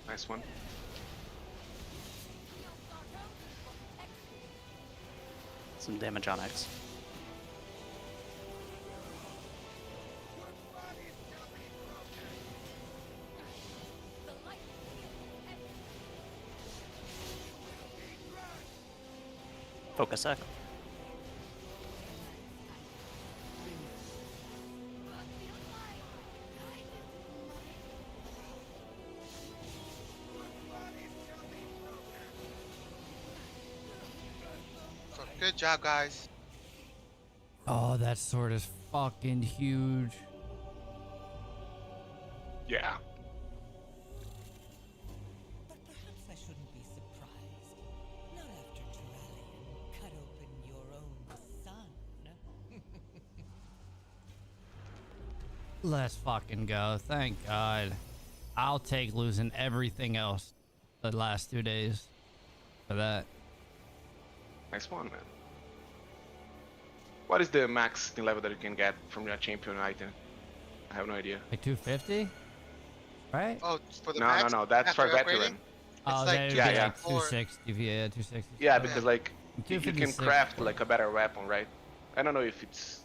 Nice one. Some damage on X. Focus X. So good job, guys. Oh, that sword is fucking huge. Yeah. But perhaps I shouldn't be surprised. Not after Turallion cut open your own son. Let's fucking go. Thank God. I'll take losing everything else the last 2 days for that. Nice one, man. What is the max thing level that you can get from your champion item? I have no idea. Like 250? Right? Oh, for the No, max? no, no. That's for After veteran. upgrading? Oh, like that would yeah, be yeah. like 260. Yeah, 260. Yeah, because like you can 256. craft like a better weapon, right? I don't know if it's.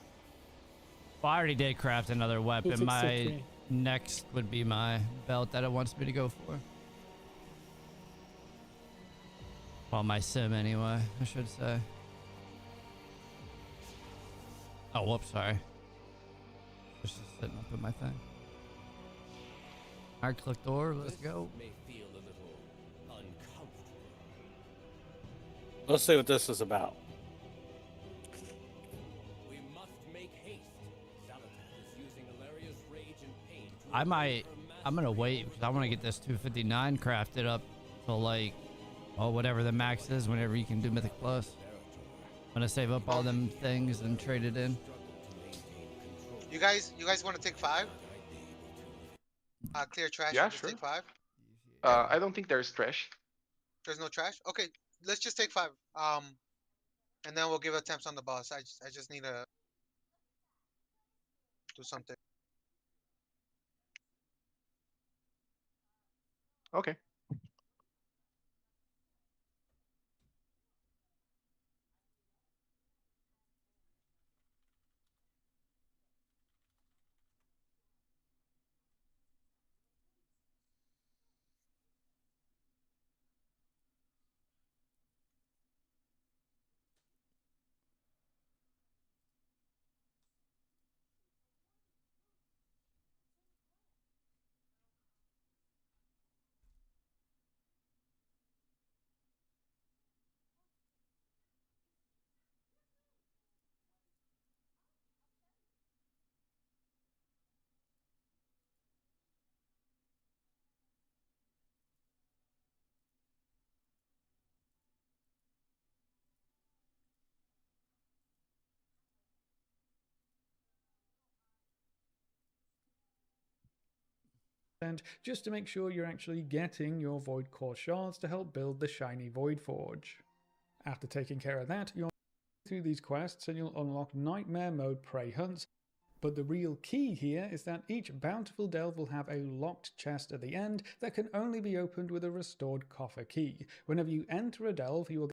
Well, I already did craft another weapon. 260. My next would be my belt that it wants me to go for. Well, my sim anyway, I should say. Oh, whoops, sorry. Just sitting up in my thing. Alright, click door, let's go. Let's see what this is about. I'm gonna wait because I want to get this 259 crafted up to like, oh, whatever the max is whenever you can do Mythic Plus. gonna save up all them things and trade it in. You guys want to take 5? Clear trash. Yeah, and just sure. Take 5. I don't think there's trash. There's no trash. Okay, let's just take 5. And then we'll give attempts on the boss. I just need to do something. Okay. Just to make sure you're actually getting your Void Core shards to help build the shiny Void Forge. After taking care of that, you'll through these quests and you'll unlock Nightmare Mode Prey Hunts. But the real key here is that each bountiful delve will have a locked chest at the end that can only be opened with a restored coffer key. Whenever you enter a delve, you will get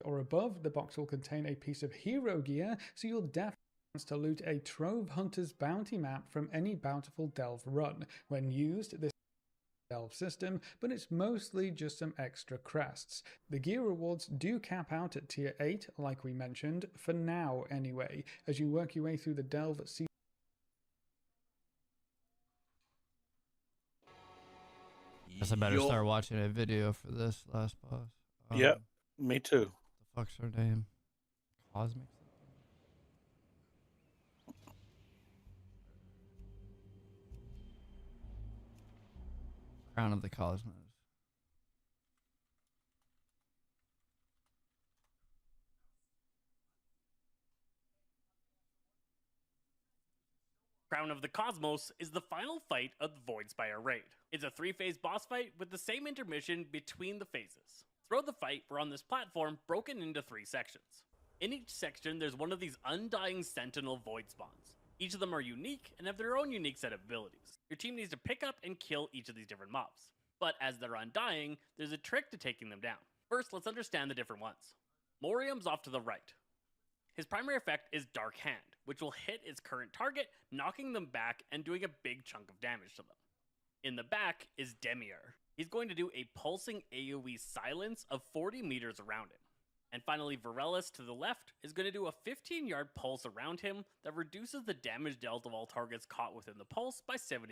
or above, the box will contain a piece of hero gear, so you'll definitely to loot a Trove Hunter's bounty map from any bountiful delve run. When used, this delve system, but it's mostly just some extra crests. The gear rewards do cap out at tier 8, like we mentioned, for now anyway, as you work your way through the delve at Guess I better start watching a video for this last boss. Yep, me too. The fuck's her name? Cosmic? Crown of the Cosmos. Crown of the Cosmos is the final fight of the Voidspire raid. It's a 3-phase boss fight with the same intermission between the phases. Throughout the fight, we're on this platform broken into 3 sections. In each section, there's one of these undying sentinel void spawns. Each of them are unique and have their own unique set of abilities. Your team needs to pick up and kill each of these different mobs. But as they're undying, there's a trick to taking them down. First, let's understand the different ones. Morium's off to the right. His primary effect is Dark Hand, which will hit its current target, knocking them back and doing a big chunk of damage to them. In the back is Demiur. He's going to do a pulsing AoE silence of 40 meters around him. And finally, Virellus to the left is going to do a 15-yard pulse around him that reduces the damage dealt of all targets caught within the pulse by 75%.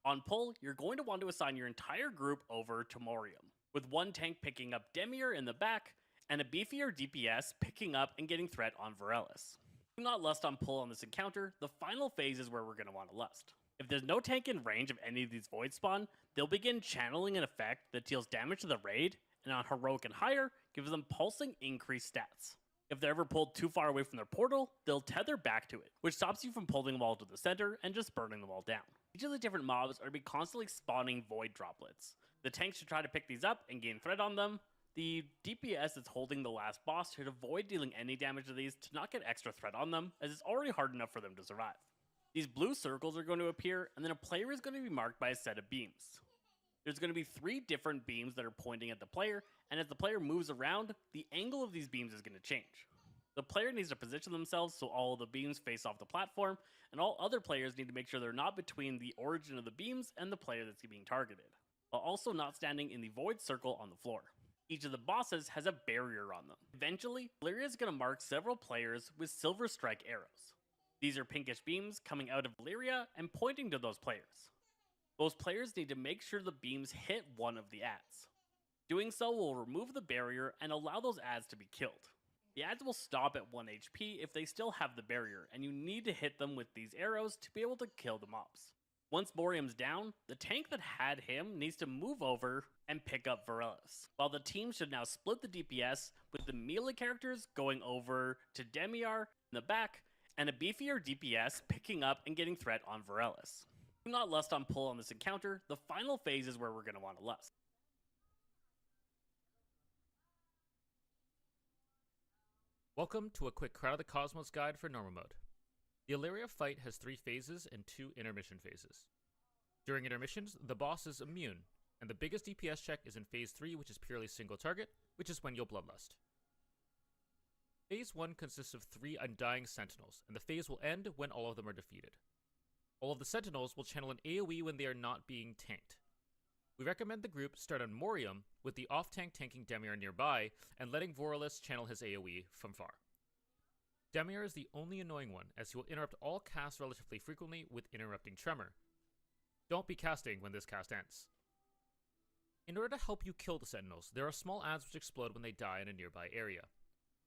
On pull, you're going to want to assign your entire group over to Morium, with one tank picking up Demiur in the back, and a beefier DPS picking up and getting threat on Virellus. Do not lust on pull on this encounter, the final phase is where we're going to want to lust. If there's no tank in range of any of these void spawn, they'll begin channeling an effect that deals damage to the raid, and on heroic and higher, gives them pulsing increased stats. If they're ever pulled too far away from their portal, they'll tether back to it, which stops you from pulling them all to the center and just burning them all down. Each of the different mobs are to be constantly spawning void droplets. The tanks should try to pick these up and gain threat on them. The DPS that's holding the last boss should avoid dealing any damage to these to not get extra threat on them, as it's already hard enough for them to survive. These blue circles are going to appear, and then a player is going to be marked by a set of beams. There's going to be 3 different beams that are pointing at the player, and as the player moves around, the angle of these beams is going to change. The player needs to position themselves so all of the beams face off the platform, and all other players need to make sure they're not between the origin of the beams and the player that's being targeted, while also not standing in the void circle on the floor. Each of the bosses has a barrier on them. Eventually, Valeria is going to mark several players with silver strike arrows. These are pinkish beams coming out of Valeria and pointing to those players. Those players need to make sure the beams hit one of the ads. Doing so will remove the barrier and allow those ads to be killed. The ads will stop at 1 HP if they still have the barrier, and you need to hit them with these arrows to be able to kill the mobs. Once Borium's down, the tank that had him needs to move over and pick up Varellus, while the team should now split the DPS, with the melee characters going over to Demiar in the back, and a beefier DPS picking up and getting threat on Varellus. Do not lust on pull on this encounter. The final phase is where we're going to want to lust. Welcome to a quick Crown of the Cosmos guide for normal mode. The Illyria fight has 3 phases and 2 intermission phases. During intermissions, the boss is immune, and the biggest DPS check is in phase 3, which is purely single target, which is when you'll bloodlust. Phase 1 consists of 3 undying sentinels, and the phase will end when all of them are defeated. All of the sentinels will channel an AoE when they are not being tanked. We recommend the group start on Morium with the off-tank tanking Demiar nearby and letting Varellus channel his AoE from far. Demiar is the only annoying one, as he will interrupt all casts relatively frequently with interrupting tremor. Don't be casting when this cast ends. In order to help you kill the sentinels, there are small adds which explode when they die in a nearby area.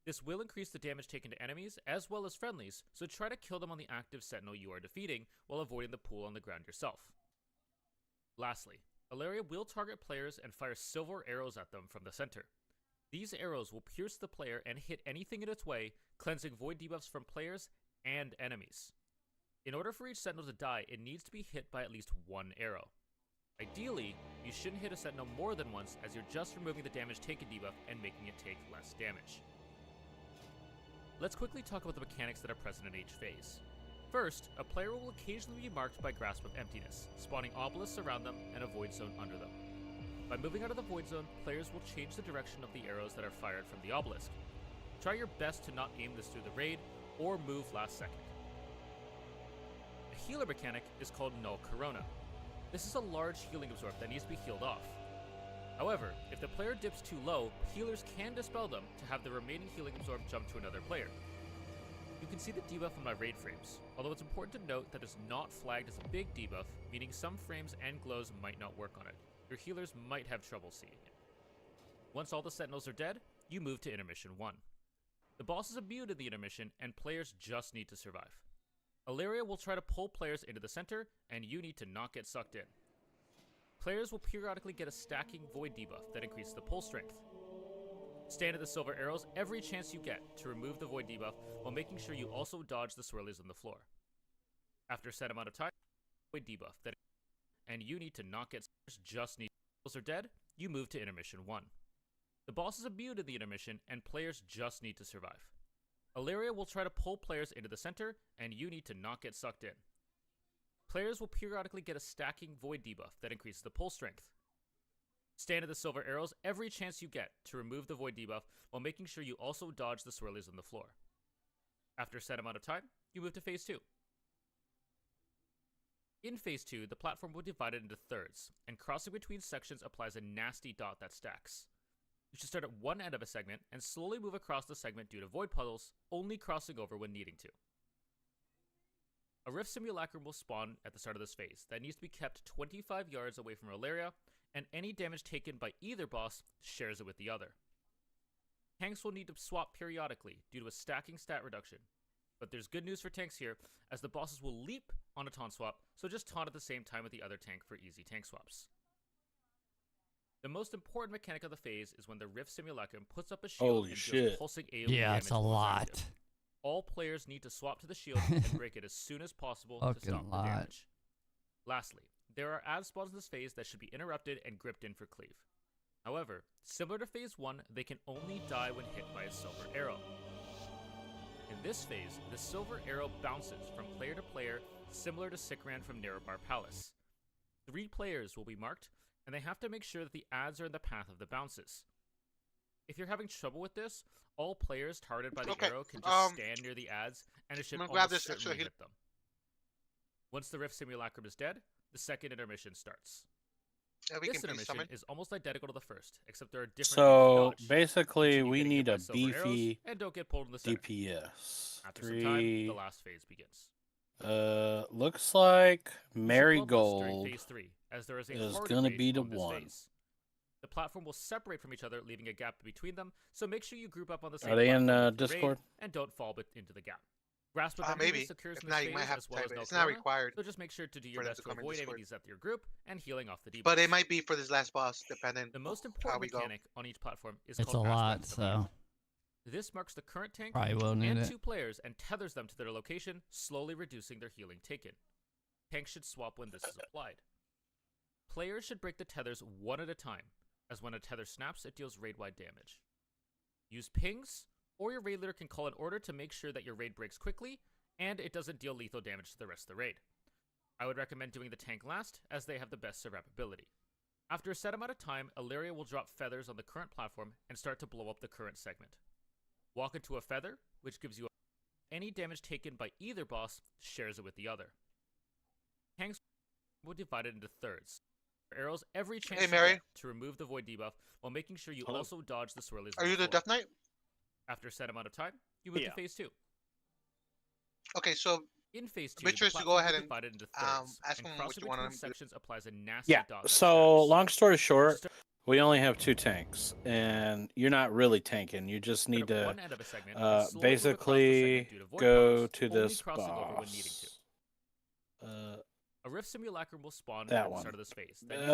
This will increase the damage taken to enemies as well as friendlies, so try to kill them on the active sentinel you are defeating while avoiding the pool on the ground yourself. Lastly, Illyria will target players and fire silver arrows at them from the center. These arrows will pierce the player and hit anything in its way, cleansing void debuffs from players and enemies. In order for each sentinel to die, it needs to be hit by at least 1 arrow. Ideally, you shouldn't hit a sentinel more than once, as you're just removing the damage taken debuff and making it take less damage. Let's quickly talk about the mechanics that are present in each phase. First, a player will occasionally be marked by Grasp of Emptiness, spawning obelisks around them and a void zone under them. By moving out of the void zone, players will change the direction of the arrows that are fired from the obelisk. Try your best to not aim this through the raid, or move last second. A healer mechanic is called Null Corona. This is a large healing absorb that needs to be healed off. However, if the player dips too low, healers can dispel them to have the remaining healing absorb jump to another player. You can see the debuff on my raid frames, although it's important to note that it's not flagged as a big debuff, meaning some frames and glows might not work on it. Your healers might have trouble seeing it. Once all the sentinels are dead, you move to intermission 1. The boss is immune in the intermission, and players just need to survive. Illyria will try to pull players into the center, and you need to not get sucked in. Players will periodically get a stacking void debuff that increases the pull strength. Stand at the silver arrows every chance you get to remove the void debuff while making sure you also dodge the swirlies on the floor. After a set amount of time, void debuff that, and you need to not get just need are dead, you move to intermission 1. The boss is immune in the intermission, and players just need to survive. Illyria will try to pull players into the center, and you need to not get sucked in. Players will periodically get a stacking void debuff that increases the pull strength. Stand at the silver arrows every chance you get to remove the void debuff while making sure you also dodge the swirlies on the floor. After a set amount of time, you move to phase 2. In phase 2, the platform will be divided into thirds, and crossing between sections applies a nasty dot that stacks. You should start at one end of a segment and slowly move across the segment due to void puddles, only crossing over when needing to. A Rift Simulacrum will spawn at the start of this phase that needs to be kept 25 yards away from Illyria, and any damage taken by either boss shares it with the other. Tanks will need to swap periodically due to a stacking stat reduction, but there's good news for tanks here, as the bosses will leap on a taunt swap, so just taunt at the same time with the other tank for easy tank swaps. The most important mechanic of the phase is when the Rift Simulacrum puts up a shield and deals pulsing AoE yeah, damage it's a lot. active. All players need to swap to the shield and break it as soon as possible to stop the damage. Lastly, there are ad spawns in this phase that should be interrupted and gripped in for cleave. However, similar to phase 1, they can only die when hit by a silver arrow. In this phase, the silver arrow bounces from player to player, similar to Sikran from Nerebar Palace. 3 players will be marked, and they have to make sure that the ads are in the path of the bounces. If you're having trouble with this, all players targeted by the arrow can just stand near the ads, and it should almost certainly hit them. Once the Rift Simulacrum is dead, the second intermission starts. This intermission is almost identical to the first, except there are different. So basically, we need a beefy and don't get pulled in the center. DPS. After some time, the last phase begins. Looks like Marigold phase 3, as there is gonna be the one. The platform will separate from each other, leaving a gap between them. So make sure you group up on the same. Are they in platform Discord? And don't fall into the gap. Grasp of Maybe. Emptiness occurs If in this not, you might phase have as to well type as it. no It's not Corona, required so just make sure to do your for them best to to come in avoid Discord. enemies at your group and healing off the debuffs. But it might be for this last boss, depending The most how important we go. mechanic on each platform is It's a called lot, Aspect of the End. so This marks the current tank probably will need and it. 2 players and tethers them to their location, slowly reducing their healing taken. Tanks should swap when this is applied. Players should break the tethers one at a time, as when a tether snaps, it deals raid-wide damage. Use pings, or your raid leader can call an order to make sure that your raid breaks quickly, and it doesn't deal lethal damage to the rest of the raid. I would recommend doing the tank last, as they have the best survivability. After a set amount of time, Illyria will drop feathers on the current platform and start to blow up the current segment. Walk into a feather, which gives you any damage taken by either boss shares it with the other. Tanks will divide it into thirds. Arrows every chance Hey, you Mary. get to remove the void debuff while making sure you Hello. also dodge the swirlies. Are on you the floor. Death Knight? After a set amount of time, you move Yeah. to phase 2. Okay, so In phase 2, Richards, the you platform go ahead will and, divide it into ask thirds, him and what crossing you want between him to do. sections applies a nasty Yeah. dodge. So long story short, we only have 2 tanks, and you're not really tanking. You just need to one end of a segment and slowly move across the basically segment due to void go powers, to only this crossing over when needing to. boss. A Rift Simulacrum will spawn That at the one. start of this phase. Then you can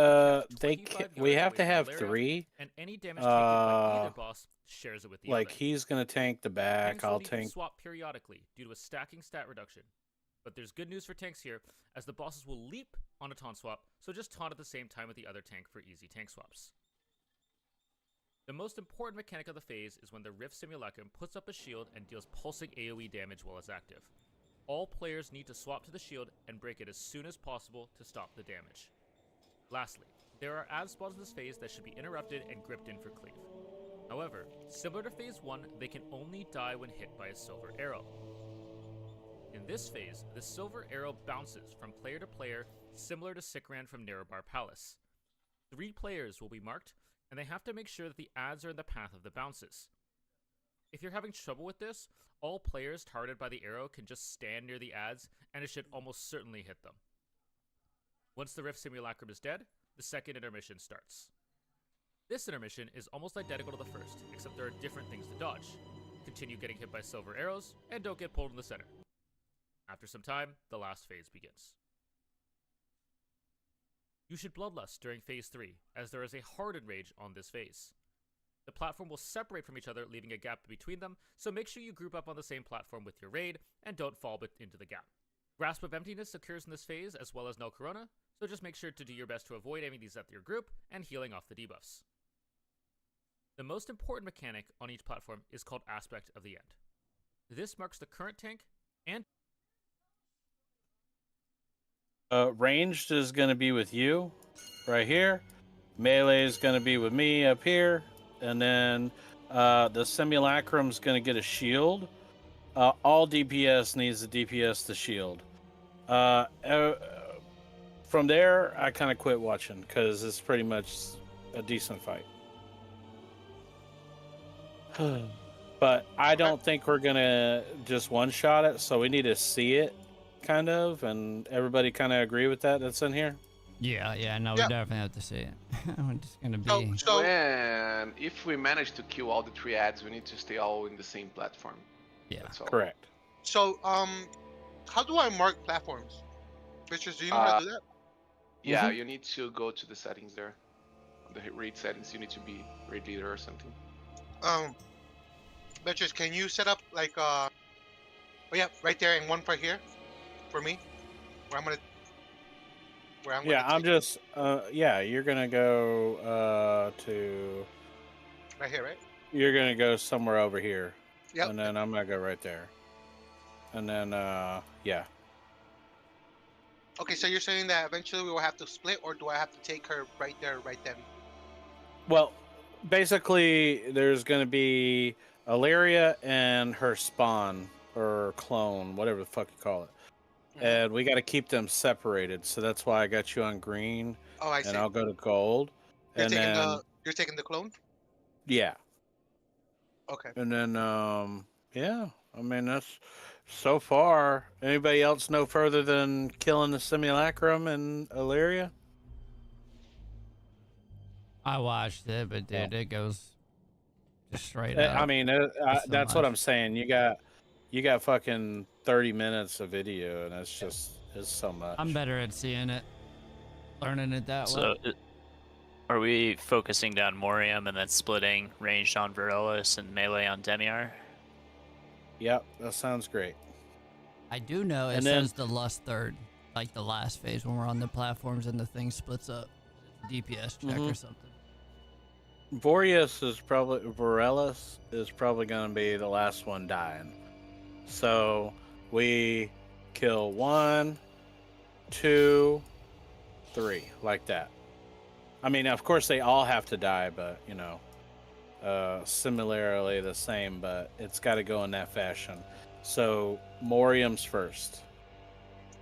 cast They 25 we yards have away to from have Illyria, 3. and any damage taken by either boss shares it with the Like other. he's gonna tank the back. Tanks will I'll need to tank. swap periodically due to a stacking stat reduction. But there's good news for tanks here, as the bosses will leap on a taunt swap, so just taunt at the same time with the other tank for easy tank swaps. The most important mechanic of the phase is when the Rift Simulacrum puts up a shield and deals pulsing AoE damage while it's active. All players need to swap to the shield and break it as soon as possible to stop the damage. Lastly, there are ad spawns in this phase that should be interrupted and gripped in for cleave. However, similar to phase 1, they can only die when hit by a silver arrow. In this phase, the silver arrow bounces from player to player, similar to Sikran from Nerebar Palace. 3 players will be marked, and they have to make sure that the ads are in the path of the bounces. If you're having trouble with this, all players targeted by the arrow can just stand near the ads, and it should almost certainly hit them. Once the Rift Simulacrum is dead, the second intermission starts. This intermission is almost identical to the first, except there are different things to dodge. Continue getting hit by silver arrows, and don't get pulled in the center. After some time, the last phase begins. You should Bloodlust during phase 3, as there is a Hardened Rage on this phase. The platform will separate from each other, leaving a gap between them, so make sure you group up on the same platform with your raid, and don't fall into the gap. Grasp of Emptiness occurs in this phase, as well as No Corona, so just make sure to do your best to avoid aiming these at your group, and healing off the debuffs. The most important mechanic on each platform is called Aspect of the End. This marks the current tank, and Ranged is gonna be with you, right here. Melee is gonna be with me up here, and then the Simulacrum's gonna get a shield. All DPS needs a DPS to shield. From there, I kind of quit watching because it's pretty much a decent fight. But I don't think we're gonna just one-shot it, so we need to see it, kind of, and everybody kind of agree with that that's in here? Yeah, no, we definitely have to see it. We're just gonna be... And if we manage to kill all the 3 ads, we need to stay all in the same platform. Yeah. That's all. Correct. So, how do I mark platforms? Richards, do you know how to do that? Yeah, you need to go to the settings there. On the raid settings, you need to be raid leader or something. Richards, can you set up like oh yeah, right there and one right here, for me, where I'm gonna. Yeah, I'm just you're gonna go to. Right here, right? You're gonna go somewhere over here. Yep. And then I'm gonna go right there. And then yeah. Okay, so you're saying that eventually we will have to split, or do I have to take her right there, right then? Well, basically, there's going to be Illyria and her spawn, or clone, whatever the fuck you call it. And we got to keep them separated, so that's why I got you on green. Oh, I see. And I'll go to gold. You're and taking then, you're taking the clone? yeah. Okay. And then, yeah, I mean, that's so far. Anybody else know further than killing the Simulacrum and Illyria? I watched it, but dude, it goes just straight I up. mean, so that's what much. I'm saying. You got you got fucking 30 minutes of video, and it's so much. I'm better at seeing it, learning it that So, way. are we focusing down Morium and then splitting ranged on Varellis and melee on Demiar? Yep, that sounds great. I do know it And then- says the lust third, like the last phase when we're on the platforms and the thing splits up. DPS check or something. Varellis is probably going to be the last one dying. So we kill 1, 2, 3, like that. I mean, of course they all have to die, but you know, similarly the same, but it's got to go in that fashion. So Morium's first.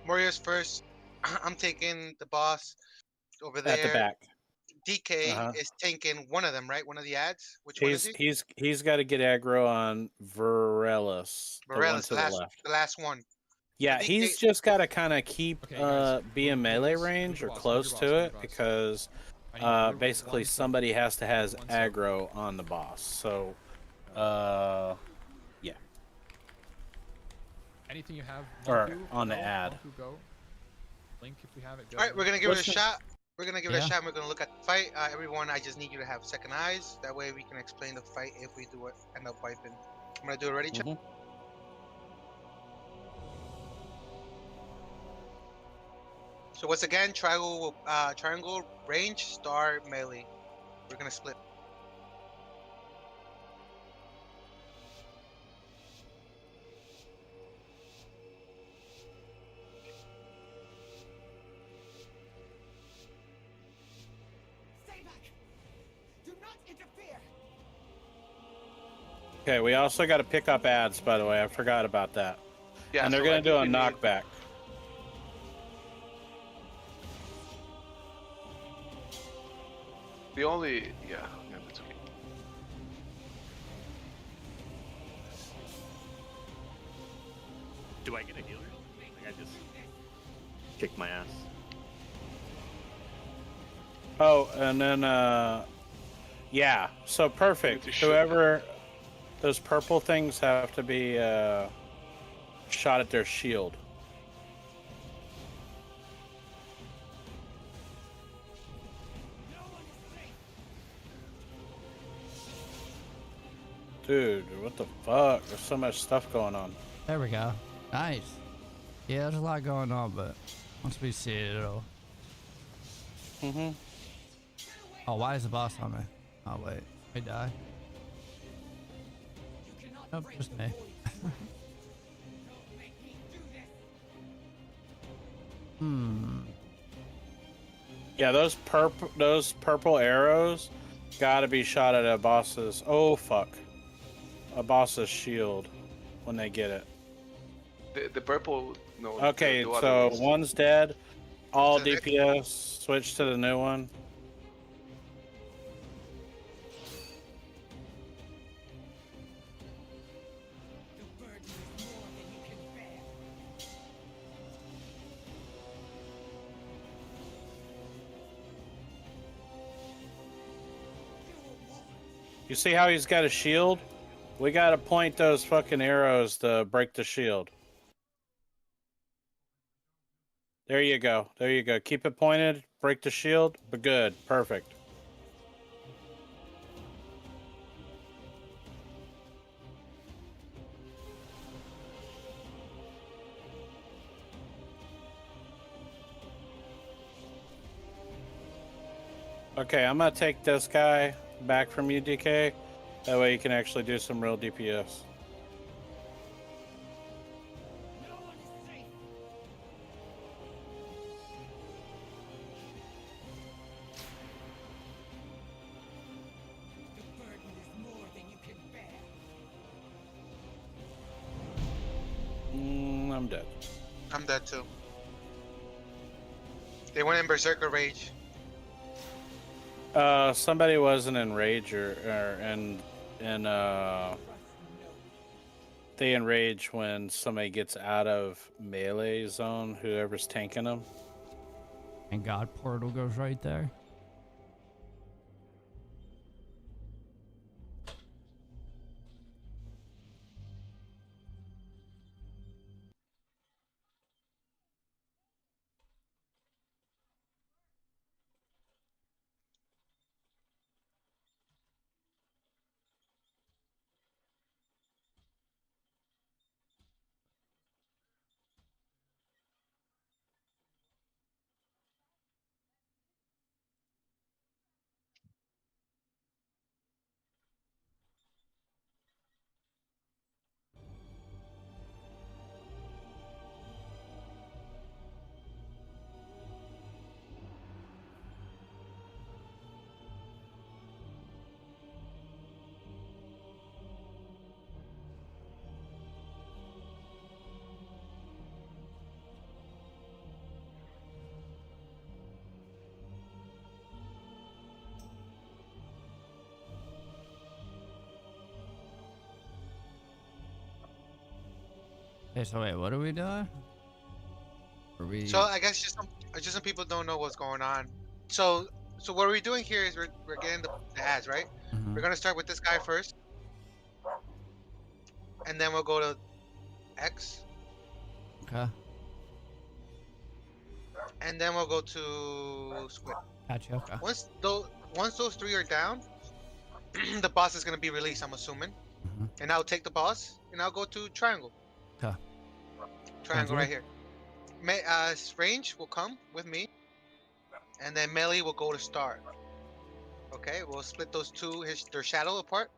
Morium's first. I'm taking the boss over there. At the back. DK is tanking one of them, right? One of the ads. Which one is he? He's got to get aggro on Varellis. Varellis, the last one. Yeah, he's just got to kind of keep being melee range or close to it, because basically somebody has to has aggro on the boss. So, yeah. Anything you have? Or on the ad. Go. Link if we have it. Go. All right, we're gonna give it a shot. We're gonna give it a shot. We're gonna look at the fight. Everyone, I just need you to have second eyes. That way we can explain the fight if we do it, end up wiping. I'm gonna do it ready, Chuck. So once again, triangle range, star, melee. We're gonna split. Stay back. Do not interfere. Okay, we also got to pick up ads, by the way. I forgot about that. Yeah, and they're so gonna I do a think we need- knockback. The only, yeah, that's okay. Do I get a healer? Like I just kicked my ass. Oh, and then yeah. So perfect. Whoever those purple things have to be shot at their shield. Dude, what the fuck? There's so much stuff going on. There we go. Nice. Yeah, there's a lot going on, but once we see it, it'll. Oh, why is the boss on me? Oh wait, I die. Nope, just me. Yeah, those purple arrows gotta be shot at a boss's. Oh fuck. A boss's shield when they get it. The purple, no. Okay, the other so ones. one's dead. All DPS switch to the new one. You see how he's got a shield? We gotta point those fucking arrows to break the shield. There you go. There you go. Keep it pointed. Break the shield. But good. Perfect. Okay, I'm gonna take this guy back from you, DK. That way you can actually do some real DPS. I'm dead. I'm dead too. They went in Berserker Rage. Somebody wasn't in rage they enrage when somebody gets out of melee zone, whoever's tanking them. And God portal goes right there. Okay, so wait, what are we doing? Are we? So I guess just some people don't know what's going on. So what we're doing here is we're getting the ads, right? Mhm. We're gonna start with this guy first, and then we'll go to X, Okay. and then we'll go to Squid. Gotcha. Okay. Once those three are down, the boss is gonna be released. I'm assuming, and I'll take the boss, and I'll go to Triangle. Okay. Triangle good. right here. Range will come with me, and then melee will go to Star. Okay, we'll split those two their shadow apart,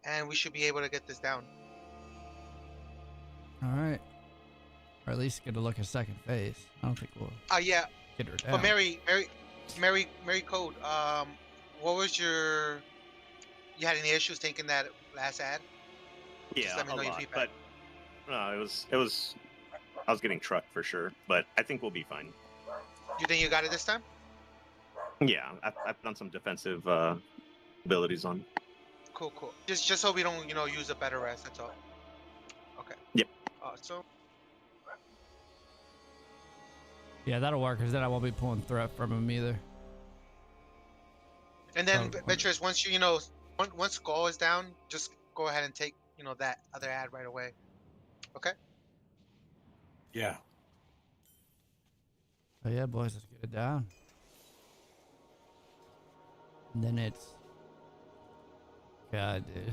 and we should be able to get this down. All right. Or at least get a look at second phase. I don't think we'll Yeah. get her down. But Mary Code. What was your? You had any issues taking that last ad? Just Yeah, let me a know your lot. feedback. But no, it was. I was getting trucked for sure, but I think we'll be fine. You think you got it this time? Yeah, I've done some defensive abilities on. Cool. Just so we don't use a better rest. That's all. Okay. Yep. So. Yeah, that'll work, because then I won't be pulling threat from him either. And then Oh, Venturous, once once Skull is down, just go ahead and take that other ad right away. Okay. Yeah. Oh yeah, boys, let's get it down. And then it's... God, dude.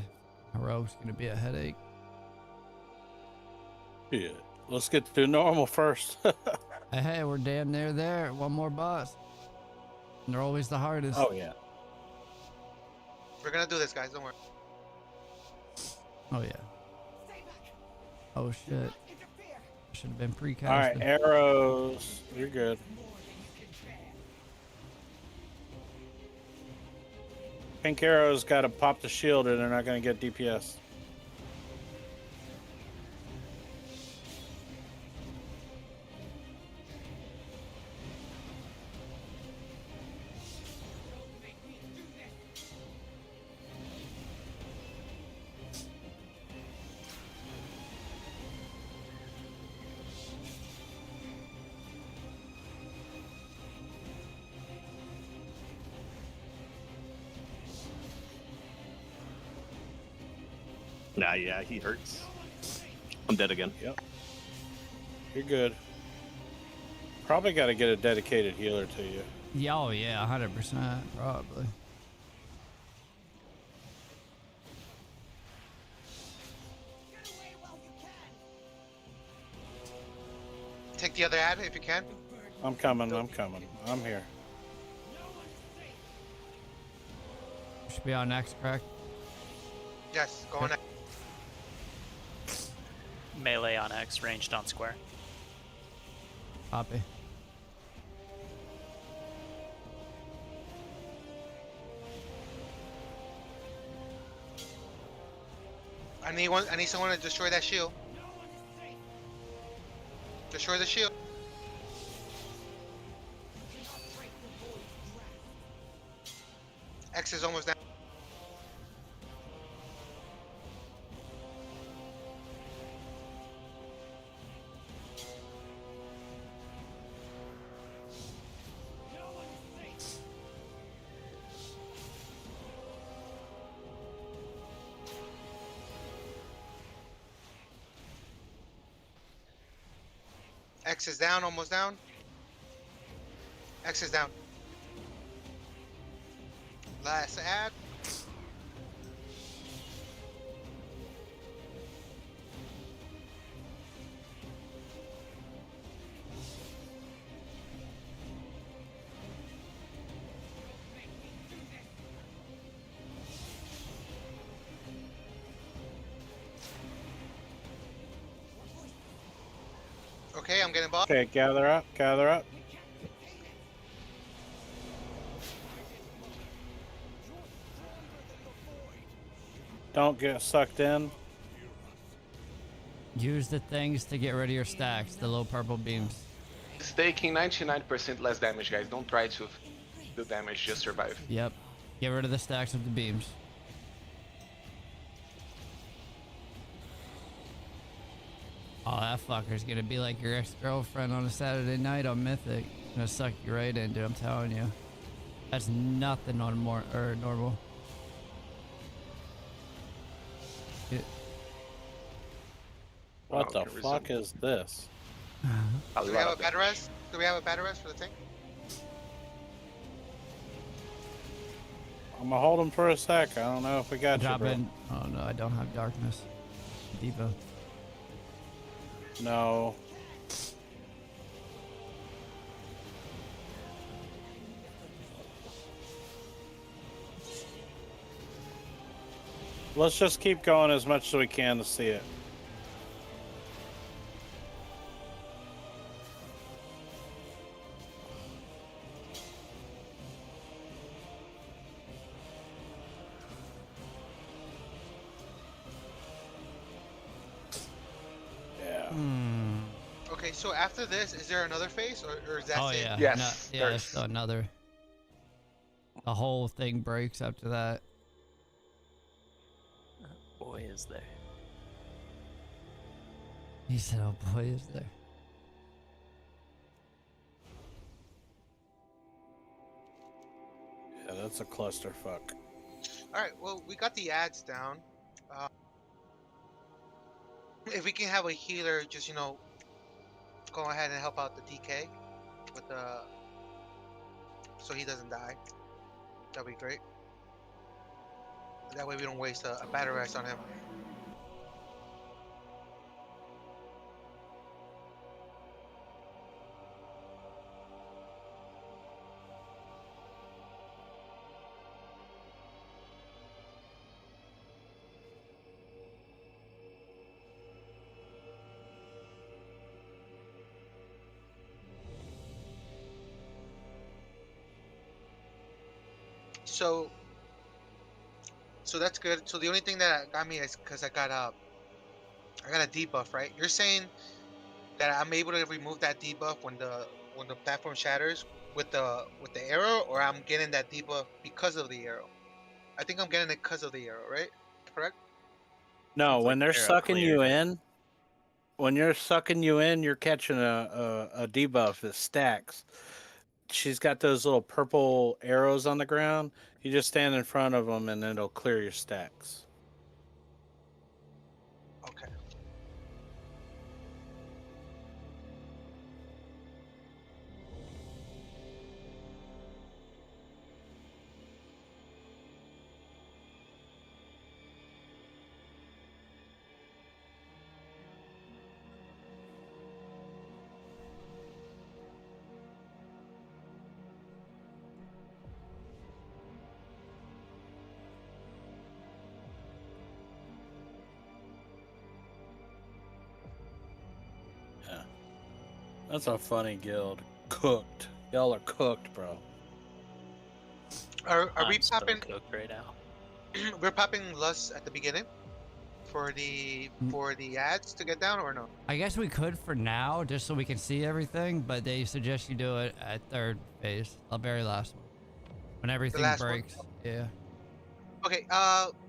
Heroic's gonna be a headache. Yeah. Let's get to normal first. Hey, we're damn near there. One more boss. And they're always the hardest. Oh yeah. We're gonna do this, guys. Don't worry. Oh yeah. Oh shit. Should have been precasted. All right, arrows. You're good. Pink arrows got to pop the shield, or they're not going to get DPS. Nah, yeah, he hurts. I'm dead again. Yep. You're good. Probably got to get a dedicated healer to you. Yeah, oh yeah, 100%, probably. Take the other ad if you can. I'm coming. I'm here. Should be on next, correct? Yes, go on. Melee on X, ranged on square. Copy. I need someone to destroy that shield. Destroy the shield. X is almost down. X is down, almost down. X is down. Last ad. Okay, I'm getting boss. Okay, gather up. Gather up. Don't get sucked in. Use the things to get rid of your stacks, the low purple beams. It's taking 99% less damage, guys. Don't try to do damage, just survive. Yep. Get rid of the stacks of the beams. Oh, that fucker's gonna be like your ex-girlfriend on a Saturday night on Mythic. Gonna suck you right in, dude. I'm telling you. That's nothing on normal. What Oh, the okay, fuck is this? A Do we lot have a of battle rest? Do we have a battle rest for the tank? I'm gonna hold him for a sec. I don't know if we got you, Drop bro. in. Oh no, I don't have darkness. Devo. No. Let's just keep going as much as we can to see it. Yeah. Okay, so after this, is there another phase, or is that Oh it? yeah. Yes, No, yeah, there's- there's still another. The whole thing breaks after that. Boy, is there. He said, "Oh boy, is there." Yeah, that's a clusterfuck. All right. Well, we got the ads down. If we can have a healer, just go ahead and help out the DK with the, so he doesn't die. That'd be great. That way we don't waste a battle rest on him. So that's good. So the only thing that got me is because I got a debuff, right? You're saying that I'm able to remove that debuff when the platform shatters with the arrow, or I'm getting that debuff because of the arrow? I think I'm getting it because of the arrow, right? Correct? No, Seems when like they're they're sucking you cleared. in, you're catching a debuff that stacks. She's got those little purple arrows on the ground. You just stand in front of them, and then it'll clear your stacks. Okay. Yeah, that's a funny guild. Cooked. Y'all are cooked, bro. Are we I'm so popping? cooked right now. We're popping lust at the beginning for the ads to get down, or no? I guess we could for now, just so we can see everything. But they suggest you do it at third phase, the very last one, when everything last one? breaks. Yeah. Okay.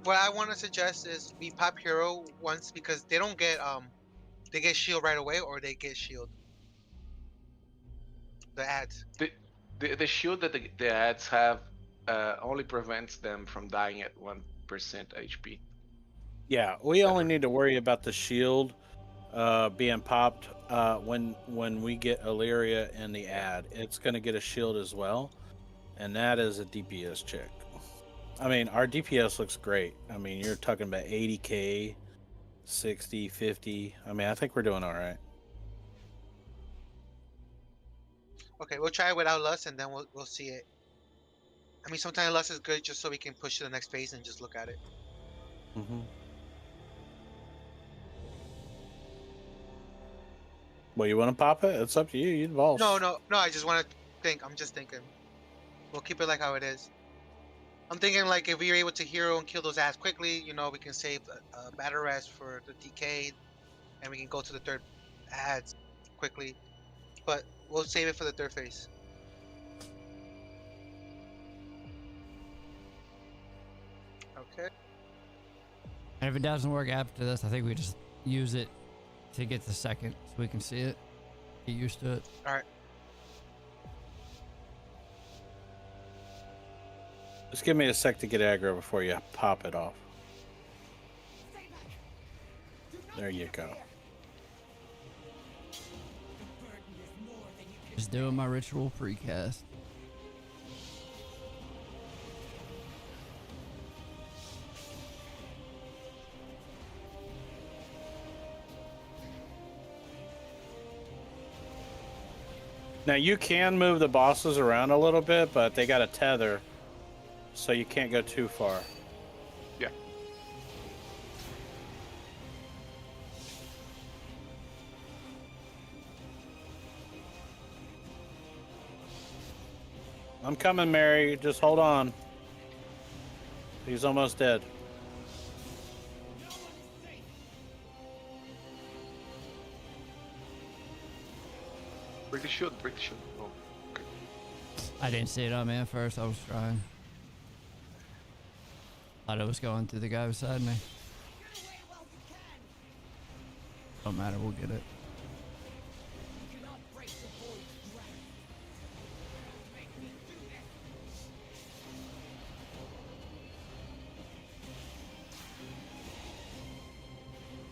What I want to suggest is we pop hero once, because they don't get they get shield right away, or they get shield. The ads. The shield that the ads have only prevents them from dying at 1% HP. Yeah, we only need to worry about the shield being popped when we get Illyria in the ad. It's going to get a shield as well, and that is a DPS check. I mean, our DPS looks great. I mean, you're talking about 80k, 60, 50. I mean, I think we're doing all right. Okay, we'll try it without lust, and then we'll see it. I mean, sometimes lust is good just so we can push to the next phase and just look at it. Mm-hmm. Well, you want to pop it? It's up to you. You involved. No. I just want to think. I'm just thinking. We'll keep it like how it is. I'm thinking like if we are able to hero and kill those ads quickly, we can save a battle rest for the DK, and we can go to the third ads quickly. But we'll save it for the third phase. Okay. And if it doesn't work after this, I think we just use it to get the second so we can see it. Get used to it. All right. Just give me a sec to get aggro before you pop it off. There you go. Just doing my ritual precast. Now you can move the bosses around a little bit, but they got a tether, so you can't go too far. Yeah. I'm coming, Mary. Just hold on. He's almost dead. Break the shield, break the shield. Oh, okay. I didn't see it on me at first. I was trying. Thought it was going through the guy beside me. Don't matter, we'll get it.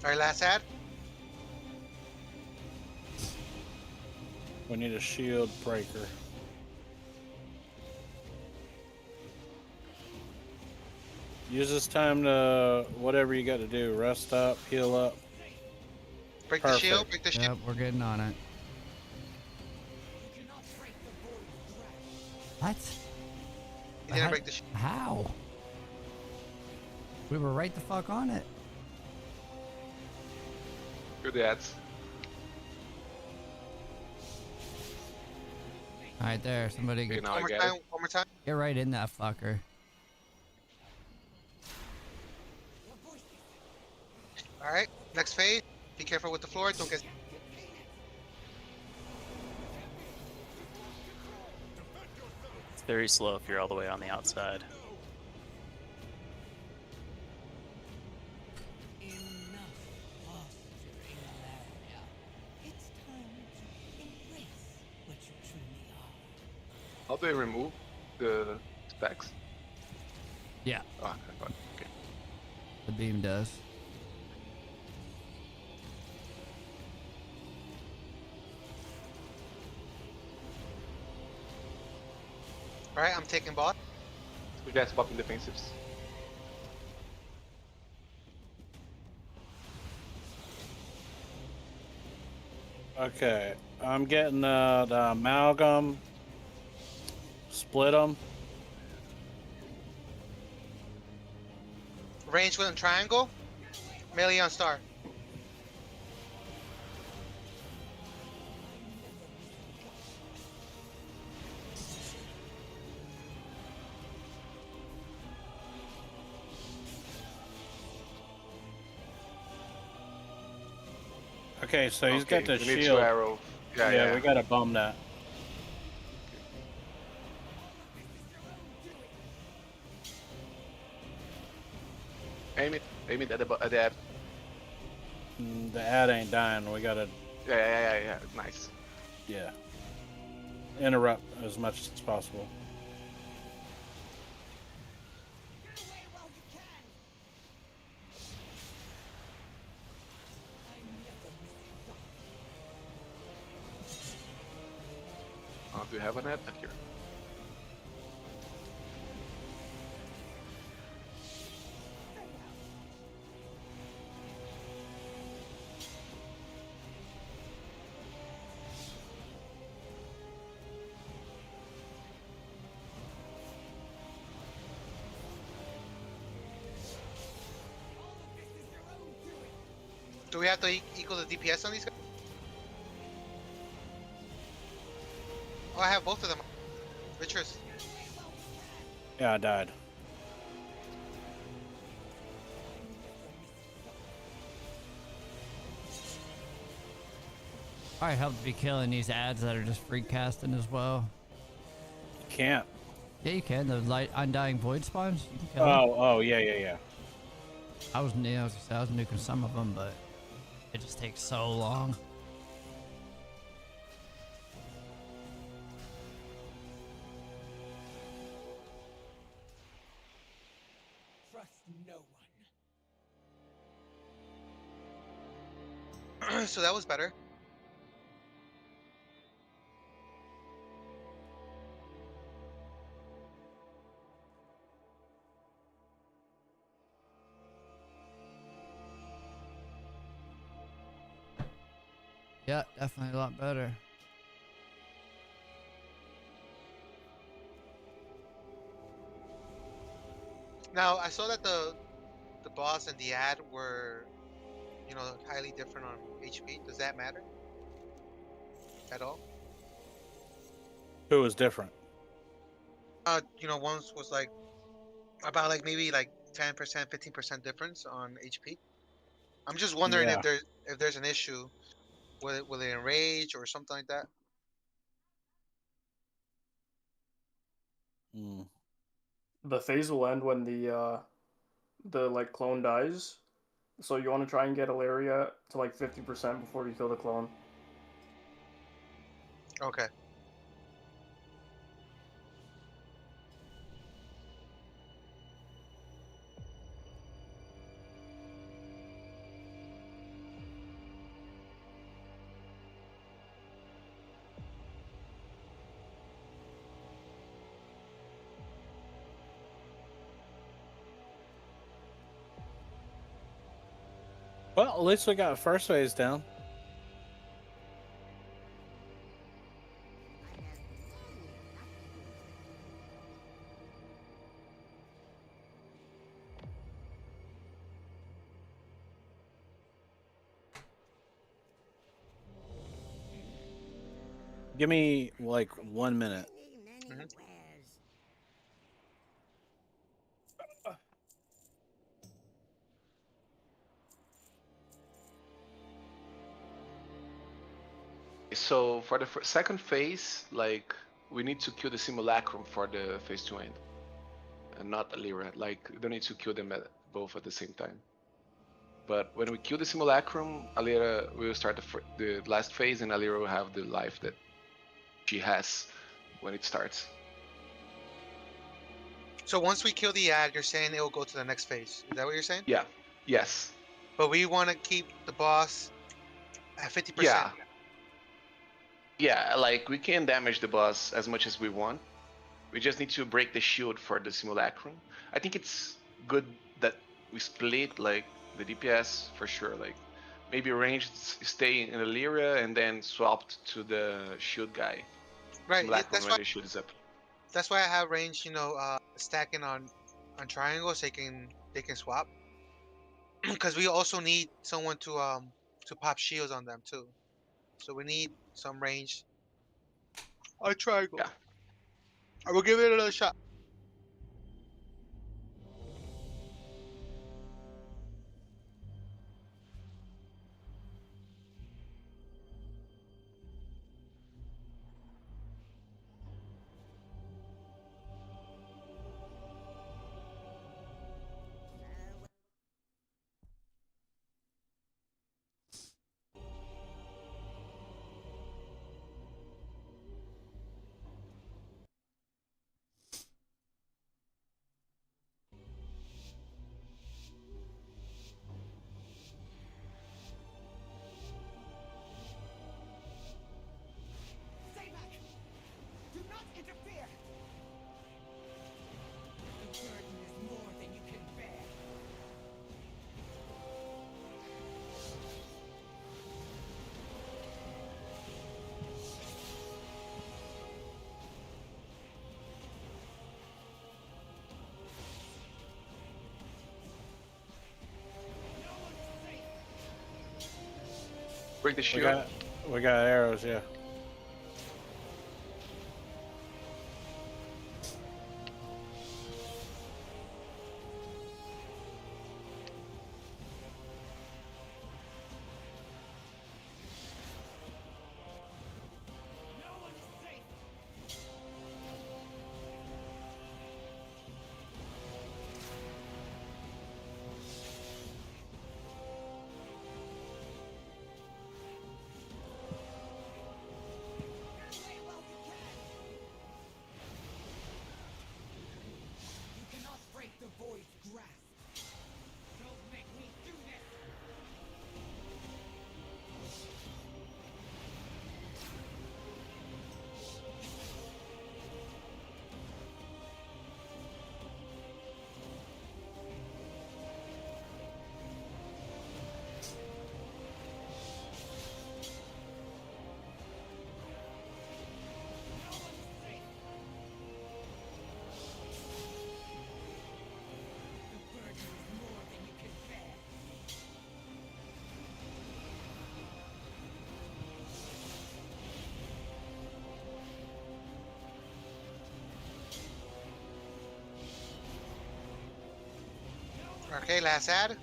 All right, last ad. We need a shield breaker. Use this time to whatever you got to do. Rest up, heal up. Break Perfect. the shield. Break the shield. Yep, we're getting on it. What? You didn't break the shield. How? We were right the fuck on it. Good ads. Right there, somebody Okay, get, now One I more get time. it. One more time. get right in that fucker. All right. Next phase. Be careful with the floor. Don't get. It's very slow if you're all the way on the outside. It's time to embrace what you truly are. How do I remove the specs? Yeah, Oh, I thought. Okay. the beam does. All right. I'm taking bot. You guys popping defensives. Okay, I'm getting the amalgam. Split them. Range with a triangle. Melee on star. Okay, so he's got the we need shield. 2 arrow. Yeah. We gotta bum that. Aim it at the ad. The ad ain't dying. We gotta, Yeah. Nice. yeah, interrupt as much as possible. Do you have an ad here? Do we have to equal the DPS on these guys? Oh, I have both of them. Richards. Yeah, I died. Probably help to be killing these ads that are just free casting as well. You can't. Yeah, you can. The light undying void spawns. You can kill them. Oh, yeah. I was nuking some of them, but It just takes so long. Trust no one. So that was better. Yeah, definitely a lot better. Now I saw that the boss and the ad were, you know, highly different on HP. Does that matter at all? Who was different? You know, once was like about like maybe like 10%, 15% difference on HP. I'm just wondering Yeah. if there's an issue. Will it enrage or something like that? Mm. The phase will end when the like clone dies. So you want to try and get Ilaria to like 50% before you kill the clone. Okay. Well, at least we got first phase down. Give me like 1 minute. So for the second phase, like we need to kill the simulacrum for the phase to end, and not Alira. Like we don't need to kill them both at the same time. But when we kill the simulacrum, Alira will start the last phase, and Alira will have the life that she has when it starts. So once we kill the ad, you're saying it will go to the next phase. Is that what you're saying? Yeah. Yes. But we want to keep the boss at 50%. Yeah. Yeah, like we can damage the boss as much as we want. We just need to break the shield for the simulacrum. I think it's good that we split like the DPS for sure. Like maybe ranged stay in Illyria and then swapped to the shield guy. Right. Simulacrum That's when why. the shield is up. That's why I have range. You know, stacking on triangles. They can swap. Because we also need someone to pop shields on them too. So we need some range. I triangle. Yeah. I will give it another shot. Stay back! Do not interfere! The burden is more than you can bear. Break the shield. We got arrows, yeah. Okay, last ad.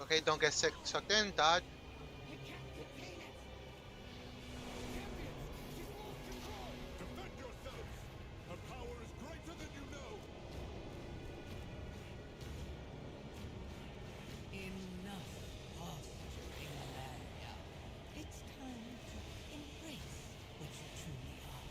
Okay, don't get sucked in, dodge. Enough posturing, Valeria. It's time to embrace what you truly are.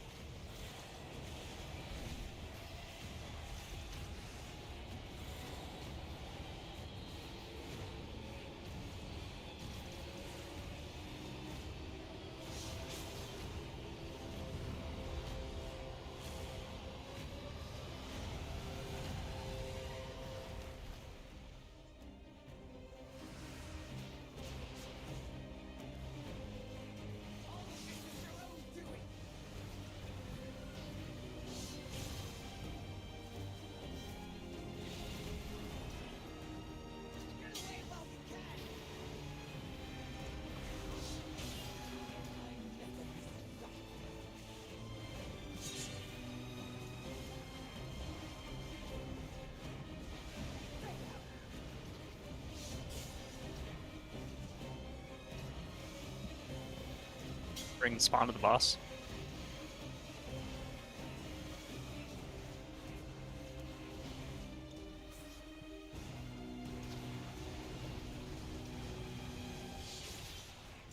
Bring spawn to the boss.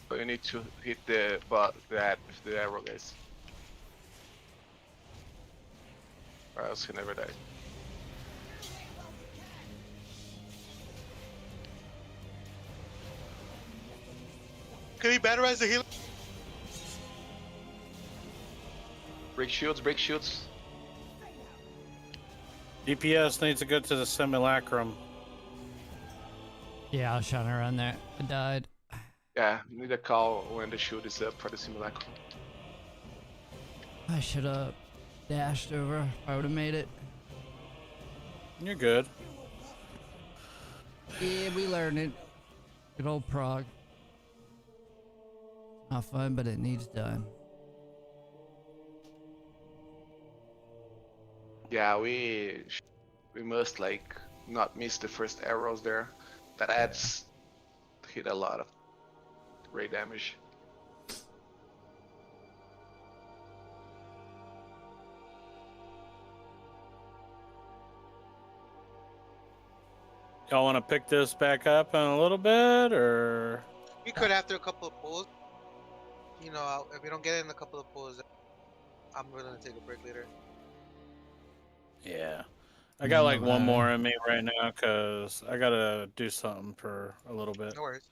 So you need to hit the bot that with the arrow, guys. Or else you never die. Can he batterize the healer? Break shields, break shields. DPS needs to go to the simulacrum. Yeah, I was trying to run there. I died. Yeah, you need a call when the shield is up for the simulacrum. I should have dashed over if I would have made it. You're good. Yeah, we learned it. Good old Prague. Not fun, but it needs done. Yeah, we must like not miss the first arrows there. That adds hit a lot of ray damage. Y'all want to pick this back up in a little bit, or? We could after a couple of pulls. You know, if we don't get it in a couple of pulls, I'm willing to take a break later. Yeah. I got like one more in me right now because I gotta do something for a little bit. No worries.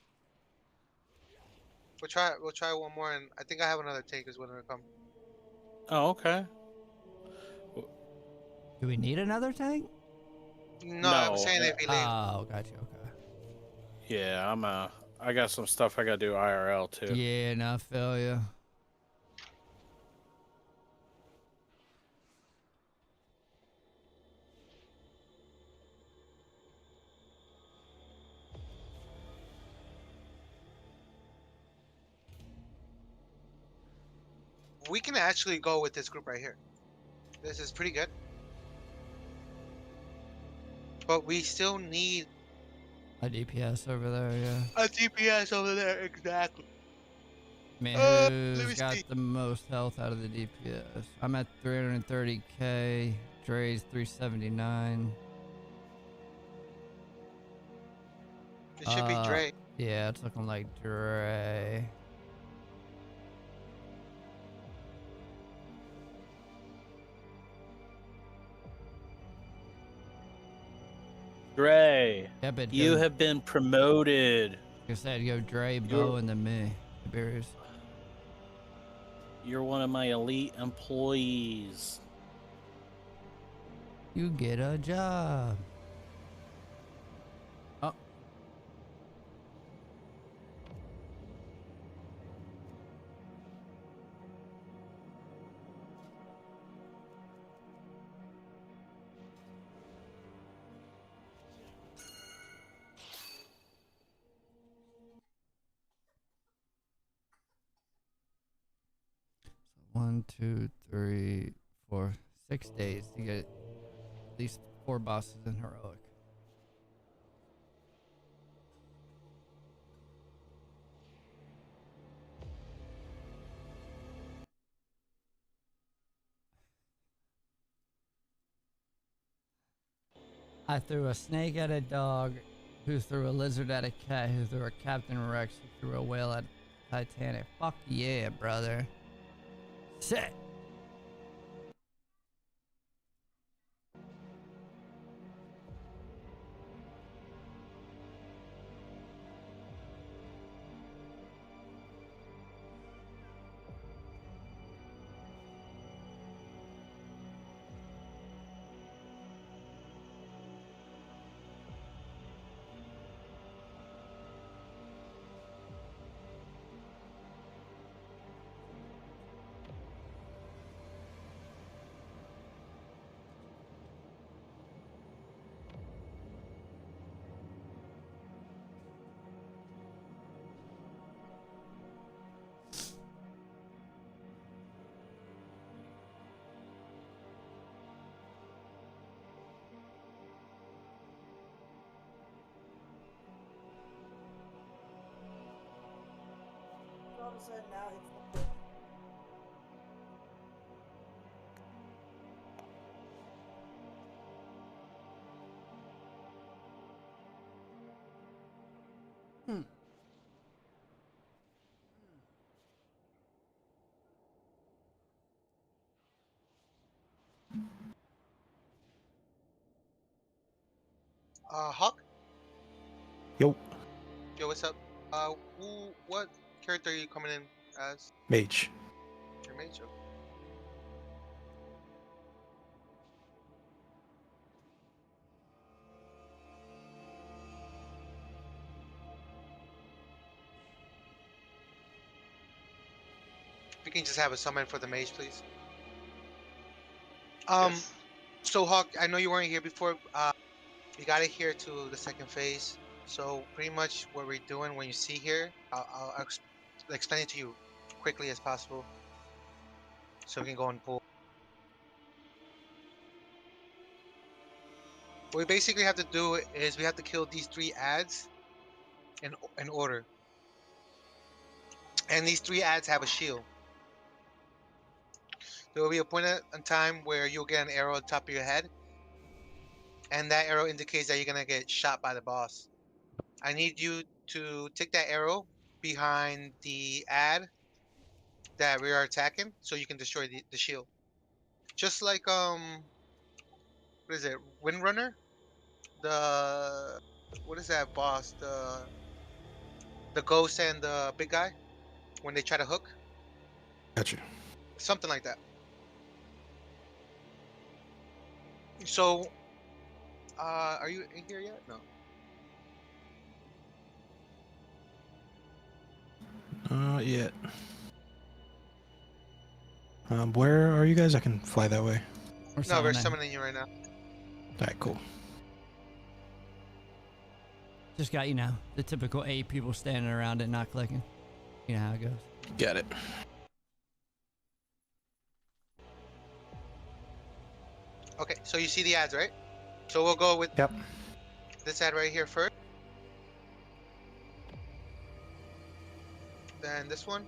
We'll try one more, and I think I have another take is when it come. Oh, okay. Do we need another tank? No, I'm saying if he leaves. Oh, gotcha. Okay. Yeah, I got some stuff I gotta do IRL too. Yeah, no, I feel ya. We can actually go with this group right here. This is pretty good. But we still need A DPS over there, yeah. a DPS over there, exactly. Man, let who's me got see. the most health out of the DPS? I'm at 330k. Dre's 379. It should be Dre. Yeah, it's looking like Dre. Dre, Yeah, but you go- have been promoted. Like I said, go Dre, Bo, and then me. Tiberius. You're one of my elite employees. You get a job. Oh. 1, 2, 3, 4, 6 days to get at least 4 bosses in heroic. I threw a snake at a dog, who threw a lizard at a cat, who threw a Captain Rex, who threw a whale at Titanic. Fuck yeah, brother. Sick. All of a sudden now he's. Hawk? Yo, Yo, what's up? What character are you coming in as? mage. Your mage? Okay. If you can just have a summon for the mage, please. Yes. So Hawk, I know you weren't here before. We got it here to the second phase. So pretty much what we're doing when you see here, I'll explain it to you quickly as possible, so we can go and pull. What we basically have to do is we have to kill these 3 ads in order, and these 3 ads have a shield. There will be a point in time where you'll get an arrow on top of your head, and that arrow indicates that you're gonna get shot by the boss. I need you to take that arrow behind the ad that we are attacking, so you can destroy the shield. Just like what is it? Windrunner? What is that boss? The ghost and the big guy when they try to hook? Gotcha. Something like that. So are you in here yet? No. Not yet. Where are you guys? I can fly that way. No, we're summoning you right now. Alright, cool. Just got, the typical 8 people standing around it not clicking. You know how it goes. Got it. Okay, so you see the ads, right? So we'll go with this ad right here first. Then this one.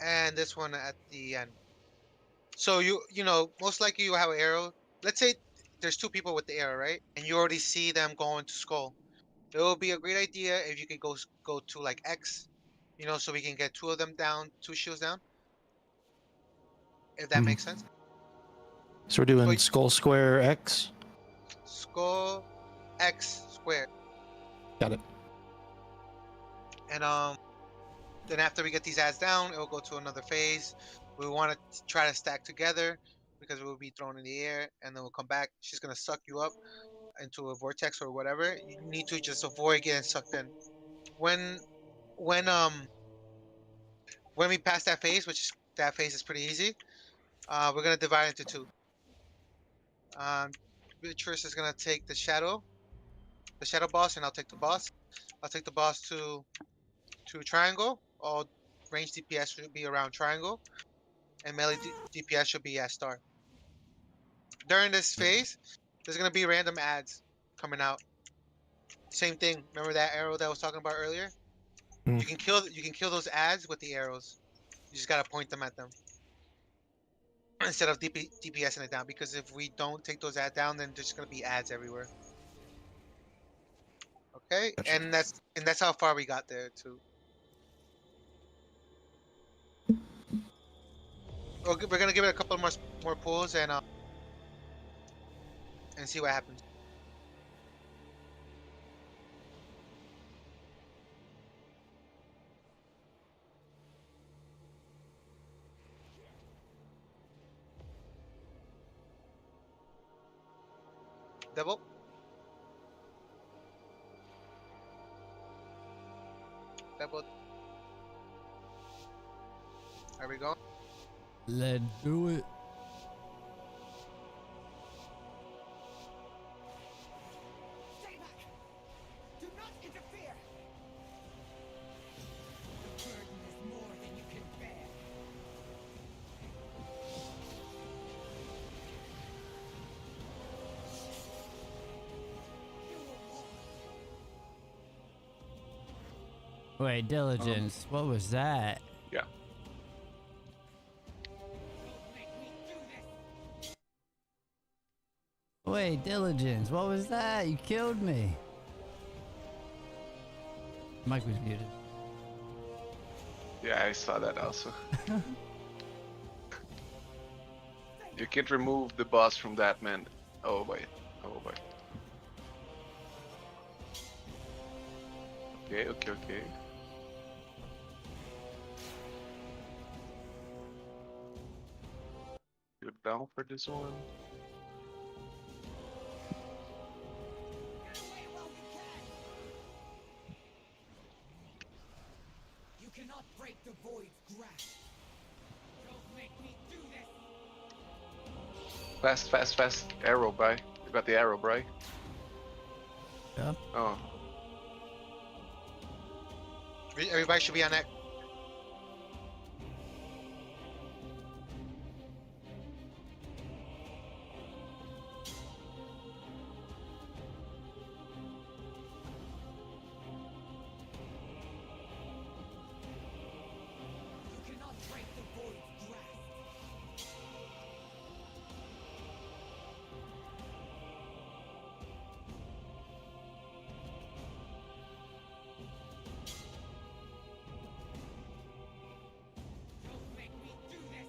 And this one at the end. So you most likely you have an arrow. Let's say there's 2 people with the arrow, right? And you already see them going to skull. It will be a great idea if you could go to like X, so we can get 2 of them down, 2 shields down. If that makes sense. So we're doing skull square X. Skull X square. Got it. And then after we get these ads down, it will go to another phase. We want to try to stack together because it will be thrown in the air, and then we'll come back. She's gonna suck you up into a vortex or whatever. You need to just avoid getting sucked in. When we pass that phase, that phase is pretty easy, we're gonna divide into 2. Beatrice is gonna take the shadow boss, and I'll take the boss. I'll take the boss to to triangle. All range DPS should be around triangle, and melee DPS should be at star. During this phase, there's gonna be random ads coming out. Same thing. Remember that arrow that I was talking about earlier? Mm. You can kill those ads with the arrows. You just gotta point them at them instead of DPSing it down. Because if we don't take those ads down, then there's gonna be ads everywhere. Okay, Gotcha. and that's how far we got there too. We're gonna give it a couple more pulls and see what happens. Double. Double. There we go. Let's do it. Stay back! Do not interfere! The burden is more than you can bear. Wait, Diligence, what was that? Yeah. Wait, Diligence, what was that? You killed me. Mike was muted. Yeah, I saw that also. You can't remove the boss from that, man. Oh boy. Oh boy. Okay, okay, okay. You're down for this one. You cannot break the void's grasp. Don't make me do this. Fast, fast, fast. Arrow, bro. You got the arrow, bro. Yeah. Oh. Everybody should be on that. You cannot break the void's grasp. Don't make me do this.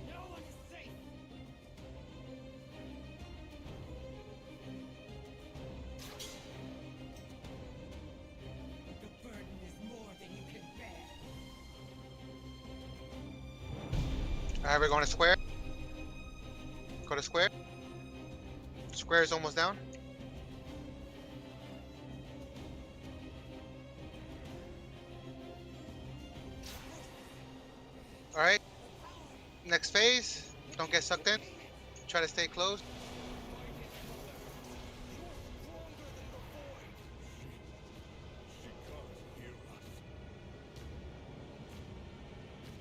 No one is safe. The burden is more than you can bear. Alright, we're going to square. Go to square. Square is almost down. Alright. Next phase. Don't get sucked in. Try to stay close.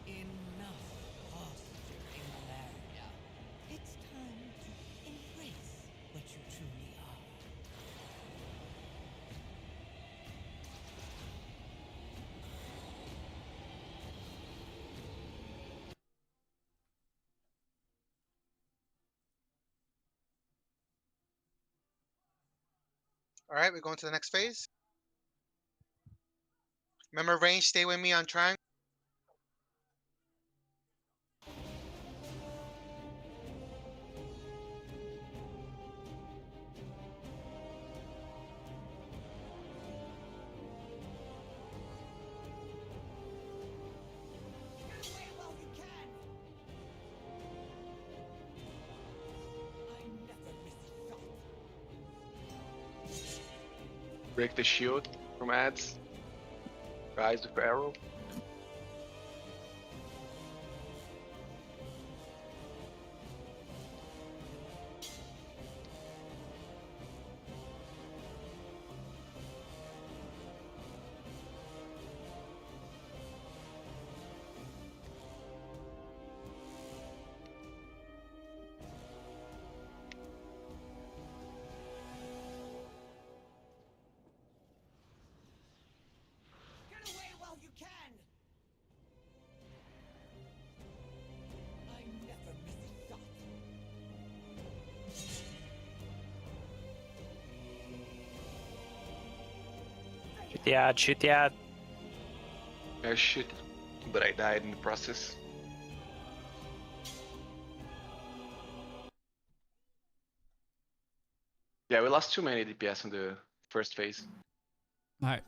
Enough posture in Malaria. It's time to embrace what you truly are. Alright, we're going to the next phase. Remember range, stay with me on triangle. Break the shield from ads. Rise with arrow. Get away while you can! I never miss a shot. Shoot the ad, shoot the ad. I shoot, but I died in the process. Yeah, we lost too many DPS in the first phase. Alright,